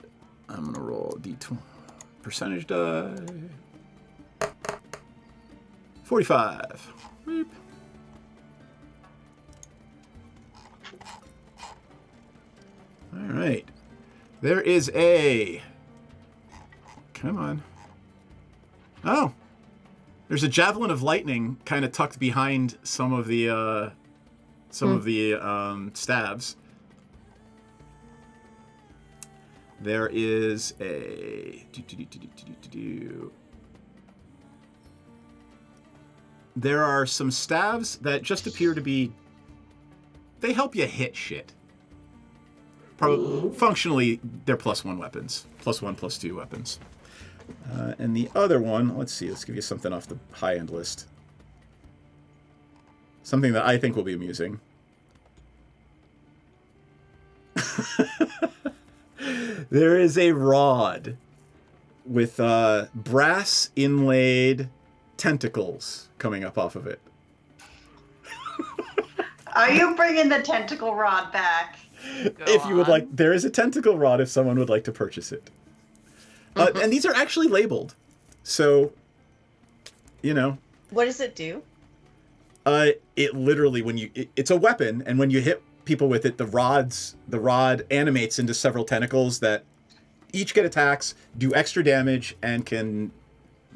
I'm going to roll D20. Percentage die. 45. Beep. All right. There is a... Come on. Oh. There's a javelin of lightning kind of tucked behind some of the stabs. There is a... There are some stabs that just appear to be... They help you hit shit. Probably, functionally, they're +1 weapons. +1, +2 weapons. And the other one, let's see, let's give you something off the high-end list. Something that I think will be amusing. There is a rod with brass inlaid tentacles coming up off of it. Are you bringing the tentacle rod back? If you would like, there is a tentacle rod if someone would like to purchase it. And these are actually labeled. So, What does it do? It literally, it's a weapon, and when you hit people with it, the rod animates into several tentacles that each get attacks, do extra damage, and can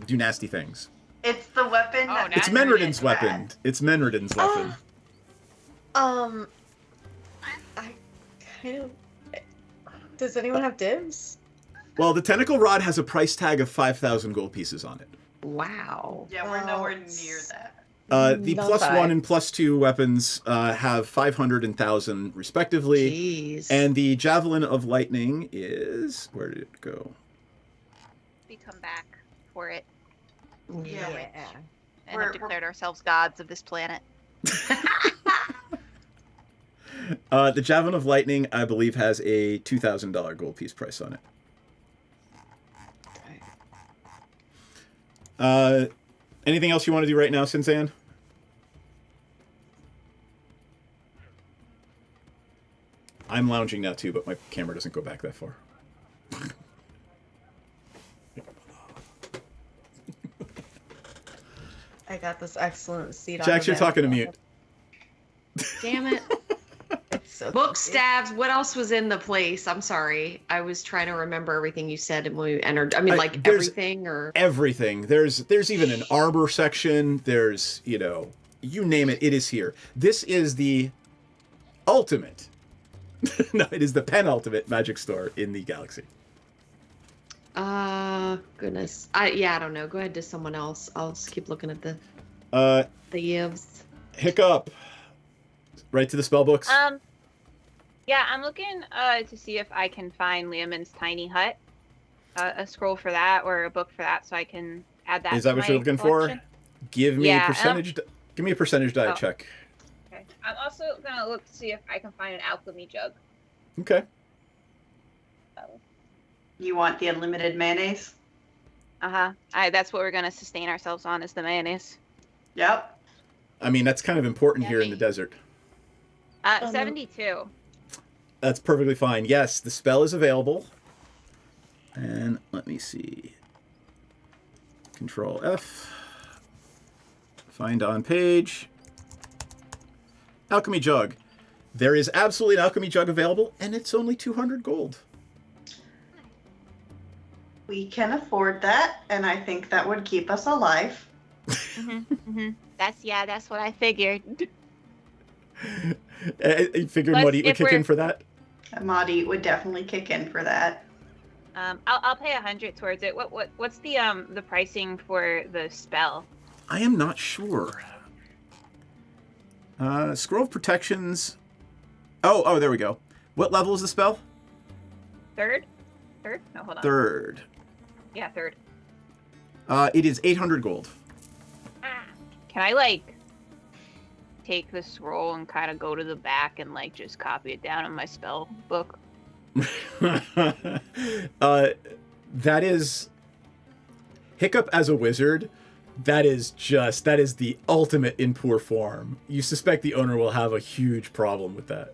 do nasty things. It's the weapon. It's Menriden's weapon. It's Menriden's weapon. I kind of... Does anyone have dibs? Well, the tentacle rod has a price tag of 5,000 gold pieces on it. Wow. Yeah, we're nowhere near that. The +1 and +2 weapons have 500 and 1,000 respectively. Jeez. And the javelin of lightning is... Where did it go? We come back for it. Yeah. And have declared ourselves gods of this planet. The javelin of lightning, I believe, has a $2,000 gold piece price on it. Anything else you want to do right now, Sinzan? I'm lounging now too, but my camera doesn't go back that far. I got this excellent seat on Jax, you're talking to mute. Damn it. Book staves. What else was in the place? I'm sorry. I was trying to remember everything you said when we entered. I mean, like there's everything or everything. There's even an armor section. There's, you know, you name it, it is here. This is the ultimate. No, it is the penultimate magic store in the galaxy. Goodness. I don't know. Go ahead to someone else. I'll just keep looking at the yivs. Hiccup. Right to the spell books. Yeah, I'm looking to see if I can find Leomin's tiny hut, a scroll for that or a book for that, so I can add that. Is that to what you're my looking collection. for? Give me a percentage. Give me a percentage die Oh. check. Okay. I'm also gonna look to see if I can find an alchemy jug. Okay. You want the unlimited mayonnaise? That's what we're gonna sustain ourselves on, is the mayonnaise. Yep. I mean, that's kind of important here in the desert. 72. That's perfectly fine. Yes, the spell is available. And let me see. Control F. Find on page. Alchemy jug. There is absolutely an alchemy jug available, and it's only 200 gold. We can afford that, and I think that would keep us alive. That's what I figured. You figured Plus, Muddy would if kick we're- in for that? Madi would definitely kick in for that. I'll pay 100 towards it. What's the pricing for the spell? I am not sure. Scroll of Protections. Oh, there we go. What level is the spell? Third? No, hold on. Third. Yeah, third. It is 800 gold. Can I take the scroll and kind of go to the back and just copy it down in my spell book? That is Hiccup as a wizard. That is the ultimate in poor form. You suspect the owner will have a huge problem with that.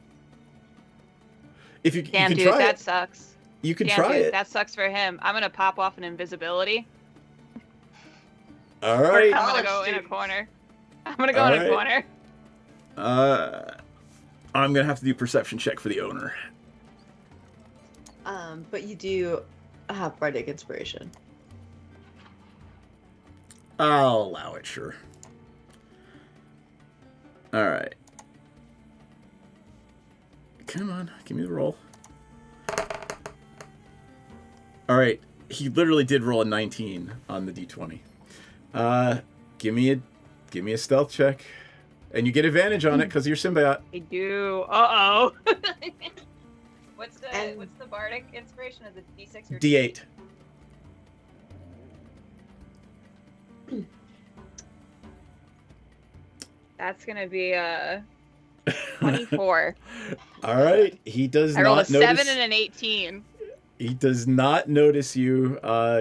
If you, Damn, you can dude, try that it. sucks. You can Damn, try dude, it. That sucks for him. I'm gonna pop off an invisibility. All right. I'm gonna go in a corner. I'm gonna go in a corner. I'm gonna have to do perception check for the owner. But you do have bardic inspiration. I'll allow it, sure. All right. Come on, give me the roll. All right, he literally did roll a 19 on the d20. Give me a stealth check, and you get advantage on it because you're symbiote. I do. Uh-oh. What's the bardic inspiration? Is it D6 or D8. That's gonna be 24. All right, he does I rolled a not notice. 7 and an 18. He does not notice you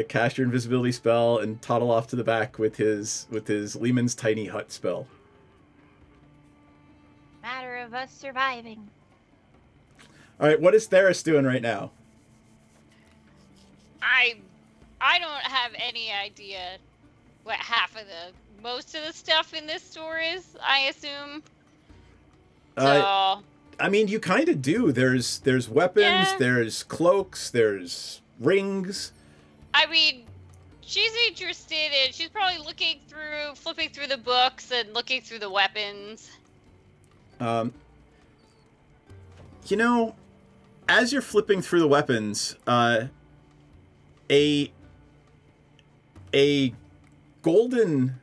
cast your invisibility spell and toddle off to the back with his Lehman's tiny hut spell. Matter of us surviving. All right, what is Theris doing right now? I don't have any idea what most of the stuff in this store is, I assume. So I mean, you kind of do. There's weapons, there's cloaks, there's rings. I mean, she's interested in. She's probably flipping through the books and looking through the weapons. You know, as you're flipping through the weapons, a golden,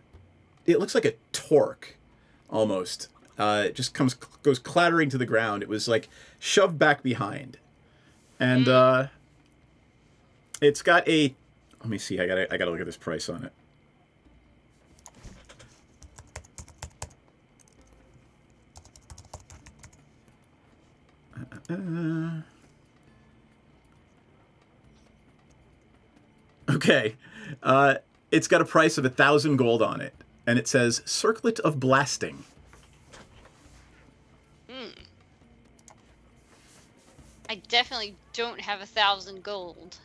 it looks like a torque, almost. It just goes clattering to the ground. It was shoved back behind, and it's got a. Let me see. I gotta look at this price on it. Okay, it's got a price of 1,000 gold on it, and it says "Circlet of Blasting." I definitely don't have 1,000 gold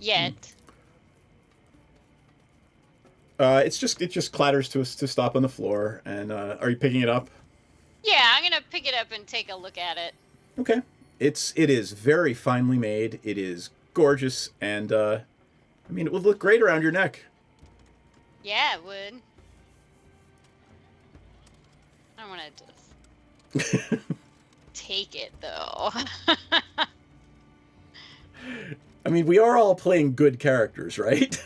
yet. It just clatters to stop on the floor. And are you picking it up? Yeah, I'm gonna pick it up and take a look at it. Okay. It is very finely made. It is gorgeous, and I mean, it would look great around your neck. Yeah, it would. I want to just take it though. I mean, we are all playing good characters, right?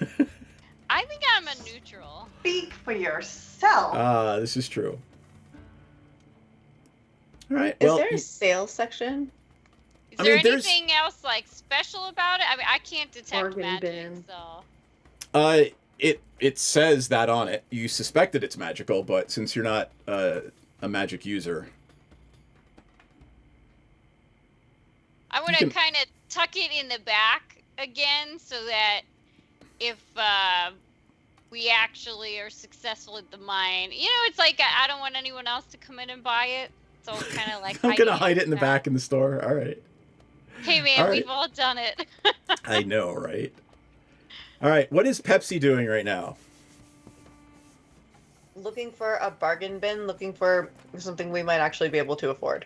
I think I'm a neutral. Speak for yourself. This is true. All right. Is Well, there a sales section? Is there anything else like special about it? I mean, I can't detect Bargain magic, bin. so. It says that on it. You suspect that it's magical, but since you're not a magic user, I want to kind of tuck it in the back again so that if we actually are successful at the mine, you know, it's like I don't want anyone else to come in and buy it. So kind of like I'm gonna hide it in the back in the store. All right. Hey man, All right. we've all done it. I know, right? All right. What is Pepsi doing right now? Looking for a bargain bin, looking for something we might actually be able to afford.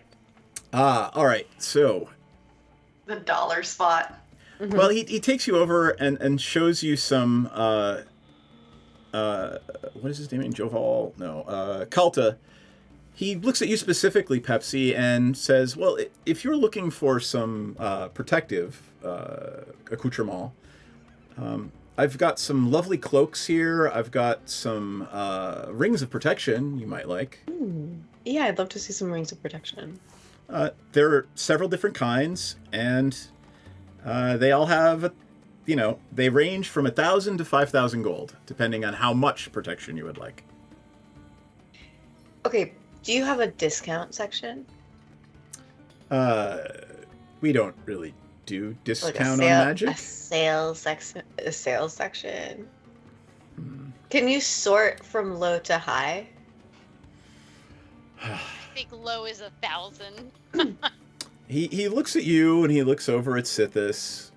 All right. So, The dollar spot. well, he takes you over and shows you some, what is his name? Joval? No, Kalta. He looks at you specifically, Pepsi, and says, well, if you're looking for some protective accoutrement, I've got some lovely cloaks here. I've got some rings of protection you might like. Yeah, I'd love to see some rings of protection. There are several different kinds, and they all have, they range from 1,000 to 5,000 gold, depending on how much protection you would like. Okay, do you have a discount section? We don't really do discount Like on magic. A sales section. Can you sort from low to high? I think low is 1,000. He looks at you and he looks over at Sithis.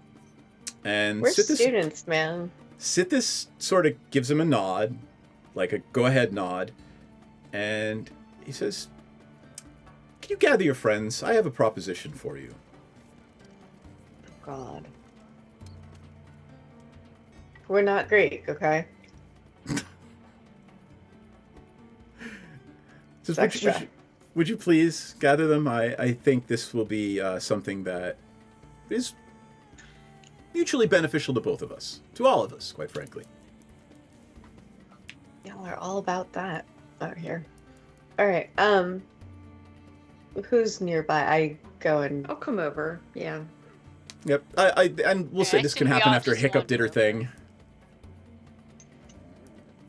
And We're Sithis, students, man. Sithis sort of gives him a nod, like a go-ahead nod, and he says, "Can you gather your friends? I have a proposition for you." God. We're not Greek, okay? Says, would you please gather them? I think this will be something that is mutually beneficial to both of us. To all of us, quite frankly. Y'all are all about that out here. Alright, who's nearby? I go and... I'll come over, yeah. Yep. And we'll say I this can assume we happen all after just Hiccup want did her thing.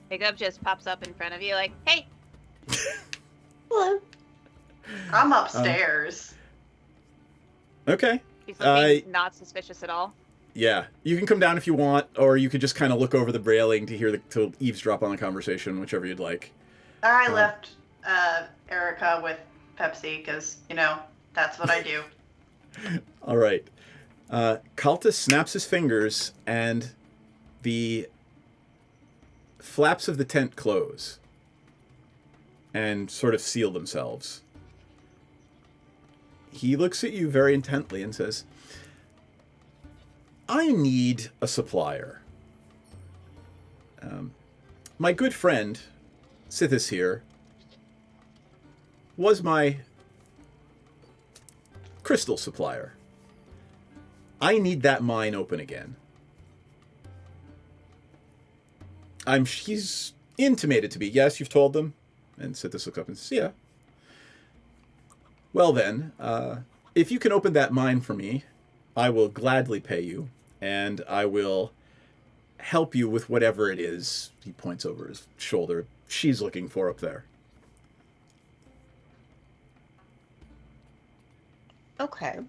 Hiccup just pops up in front of you like, hey. Hello. I'm upstairs. Okay. He's looking not suspicious at all. Yeah, you can come down if you want, or you could just kind of look over the railing to eavesdrop on the conversation, whichever you'd like. I left Erica with Pepsi because, that's what I do. All right. Kalta snaps his fingers, and the flaps of the tent close and sort of seal themselves. He looks at you very intently and says, I need a supplier. My good friend, Sithis here, was my crystal supplier. I need that mine open again. He's intimated to me. Yes, you've told them? And Sithis looks up and says, yeah. Well then, if you can open that mine for me, I will gladly pay you, and I will help you with whatever it is, he points over his shoulder, she's looking for up there. Okay.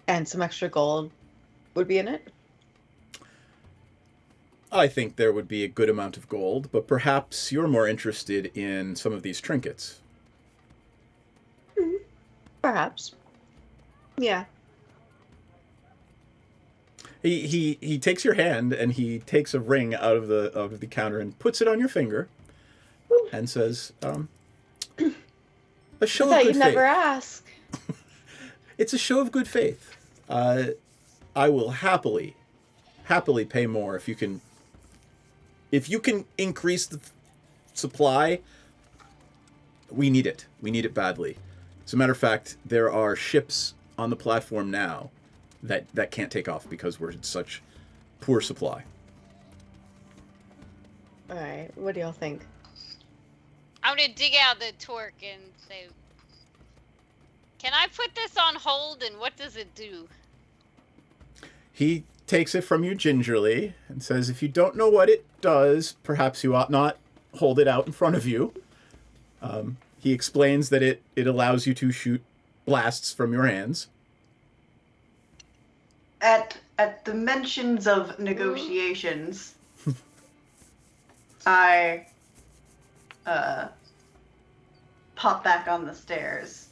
And some extra gold would be in it? I think there would be a good amount of gold, but perhaps you're more interested in some of these trinkets. Perhaps. Yeah. He takes your hand and he takes a ring out of the counter and puts it on your finger and says, A show I of thought good you'd never faith. ask. It's a show of good faith. I will happily pay more if you can increase the supply. We need it. We need it badly. As a matter of fact, there are ships on the platform now that can't take off because we're in such poor supply. All right, what do y'all think? I'm gonna dig out the torque and say, can I put this on hold and what does it do? He takes it from you gingerly and says, if you don't know what it does, perhaps you ought not hold it out in front of you. He explains that it allows you to shoot blasts from your hands. At the mentions of negotiations, I pop back on the stairs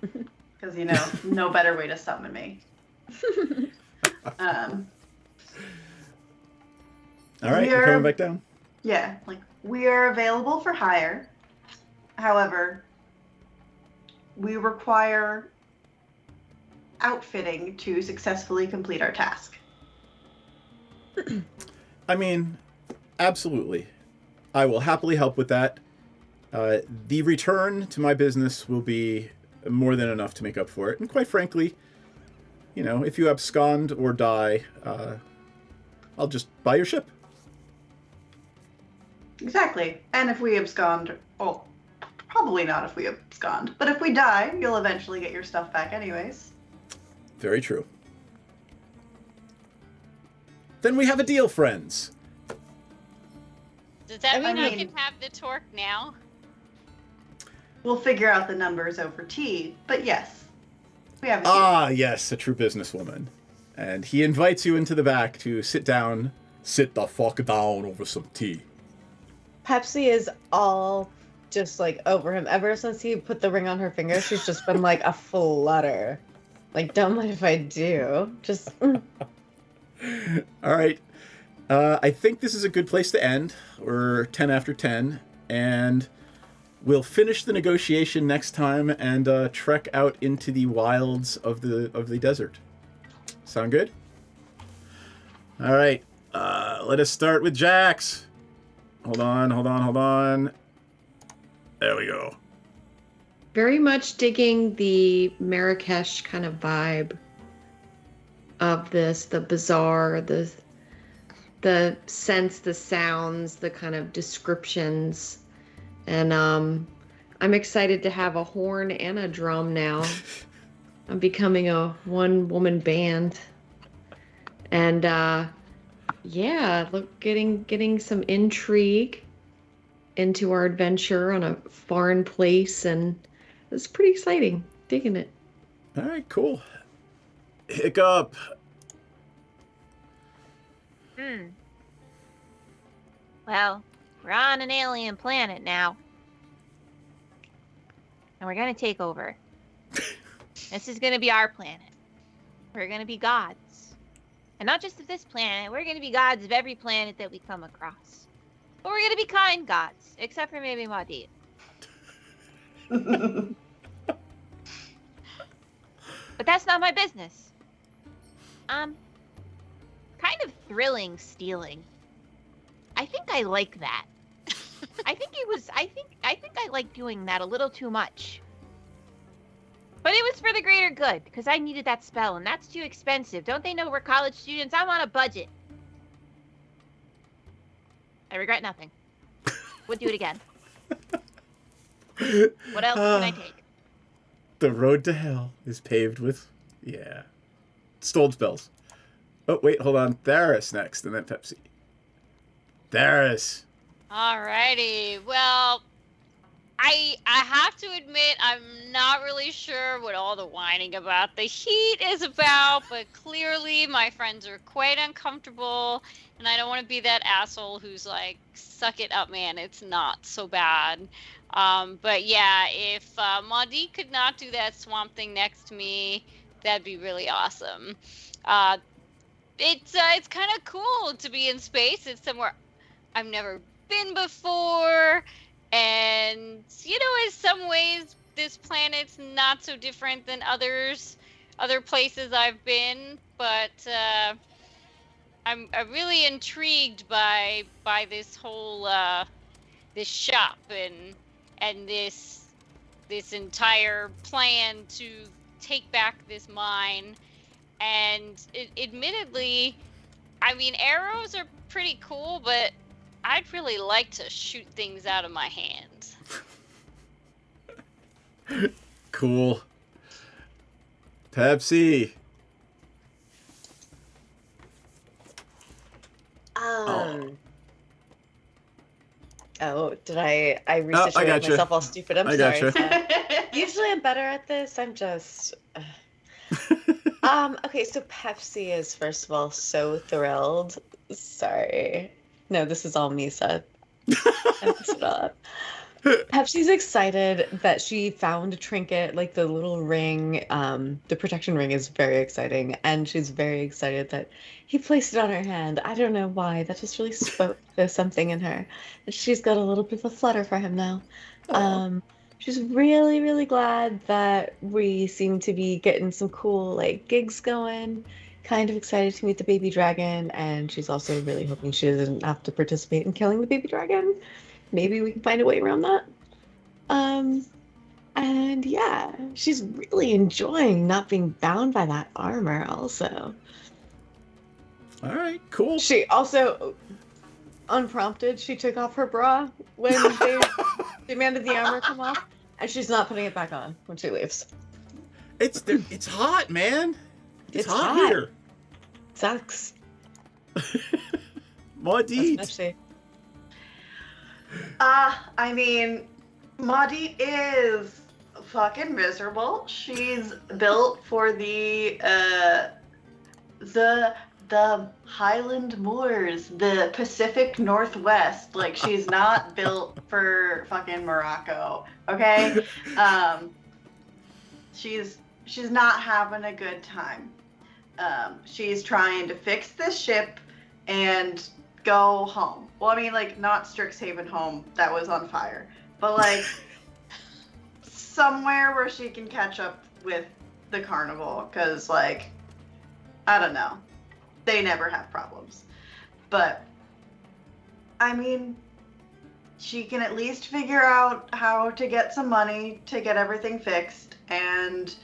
because no better way to summon me. All right, you're coming back down. Yeah, we are available for hire. However, we require outfitting to successfully complete our task. I mean, absolutely. I will happily help with that. The return to my business will be more than enough to make up for it. And quite frankly, if you abscond or die, I'll just buy your ship. Exactly. And if we abscond, well, probably not if we abscond, but if we die, you'll eventually get your stuff back anyways. Very true. Then we have a deal, friends. Does that mean I mean- can have the torque now? We'll figure out the numbers over tea, but yes, we have a deal. Ah, yes, a true businesswoman. And he invites you into the back to sit down. Sit the fuck down over some tea. Pepsi is all just over him. Ever since he put the ring on her finger, she's just been a flutter. Don't mind if I do. Just. All right. I think this is a good place to end. We're 10 after 10, and we'll finish the negotiation next time and trek out into the wilds of the desert. Sound good? All right. Let us start with Jax. Hold on. There we go. Very much digging the Marrakesh kind of vibe of this, the bizarre, the sense, the sounds, the kind of descriptions. And I'm excited to have a horn and a drum now. I'm becoming a one-woman band. And getting some intrigue into our adventure on a foreign place, and it's pretty exciting. Digging it. All right, cool. Hiccup. Well, we're on an alien planet now. And we're gonna take over. This is gonna be our planet. We're gonna be gods. And not just of this planet, we're gonna be gods of every planet that we come across. But we're gonna be kind gods, except for maybe Maudit. But that's not my business. Kind of thrilling stealing. I think I like that. I think I like doing that a little too much. But it was for the greater good, because I needed that spell, and that's too expensive. Don't they know we're college students? I'm on a budget. I regret nothing. Would do it again. What else can I take? The road to hell is paved with, stoled spells. Oh, wait, hold on. Theris next, and then Pepsi. Theris. Alrighty. Well, I have to admit I'm not really sure what all the whining about the heat is about, but clearly my friends are quite uncomfortable, and I don't want to be that asshole who's like, suck it up, man, it's not so bad. But yeah, if Maudit could not do that swamp thing next to me, that'd be really awesome. It's kind of cool to be in space. It's somewhere I've never been before, and in some ways this planet's not so different than other places I've been, but I'm really intrigued by this whole this shop and this entire plan to take back this mine. And admittedly, I mean, arrows are pretty cool, but I'd really like to shoot things out of my hands. Cool. Pepsi. Oh, did I resituate gotcha. myself all stupid? I'm I sorry. gotcha. Seth. Usually I'm better at this. I'm just. Okay, so Pepsi is, first of all, so thrilled. Sorry. No, this is all me, Seth. I messed it all up. Pepsi's excited that she found a trinket, like the little ring. The protection ring is very exciting, and she's very excited that he placed it on her hand. I don't know why. That just really spoke to something in her. And she's got a little bit of a flutter for him now. She's really, really glad that we seem to be getting some cool, like, gigs going. Kind of excited to meet the baby dragon, and she's also really hoping she doesn't have to participate in killing the baby dragon. Maybe we can find a way around that. And yeah, she's really enjoying not being bound by that armor also. All right, cool. She also, unprompted, she took off her bra when they demanded the armor come off, and she's not putting it back on when she leaves. It's hot, man. It's hot here. Sucks. Maudit. I mean, Maudit is fucking miserable. She's built for the Highland Moors, the Pacific Northwest. Like, she's not built for fucking Morocco. Okay? She's not having a good time. She's trying to fix this ship and go home. Well, I mean, like, not Strixhaven home, that was on fire, but like somewhere where she can catch up with the carnival, because, like, I don't know, they never have problems. But I mean, she can at least figure out how to get some money to get everything fixed, and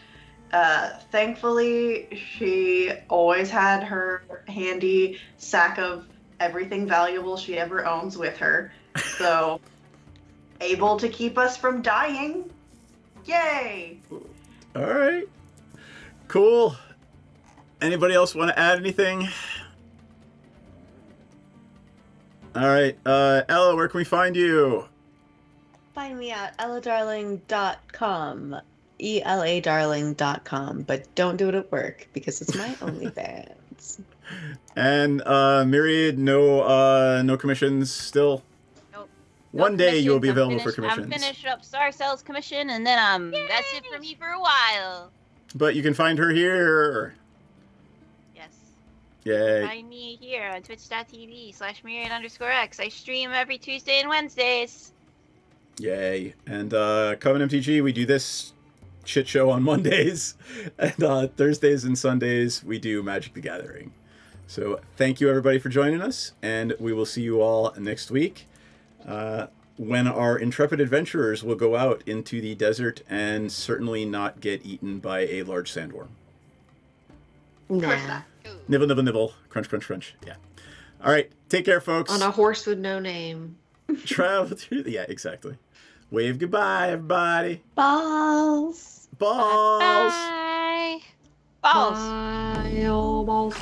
thankfully she always had her handy sack of everything valuable she ever owns with her, so able to keep us from dying. Yay! All right, cool. Anybody else want to add anything? All right, Ella, where can we find you? Find me at elladarling.com, eladarling.com, but don't do it at work because it's my OnlyFans. And Myriad, no commissions still? Nope. One day you will be available for I'm commissions. finished up Star Cell's commission, and then that's it for me for a while. But you can find her here. Yes. Yay. Find me here on twitch.tv/myriad_x. I stream every Tuesday and Wednesdays. Yay. And Coven MTG, we do this shit show on Mondays. And Thursdays and Sundays, we do Magic the Gathering. So thank you, everybody, for joining us. And we will see you all next week when our intrepid adventurers will go out into the desert and certainly not get eaten by a large sandworm. Nah. Nibble, nibble, nibble. Crunch, crunch, crunch. Yeah. All right. Take care, folks. On a horse with no name. Travel through the... Yeah, exactly. Wave goodbye, everybody. Balls. Balls. Bye. Balls. Bye, oh, balls.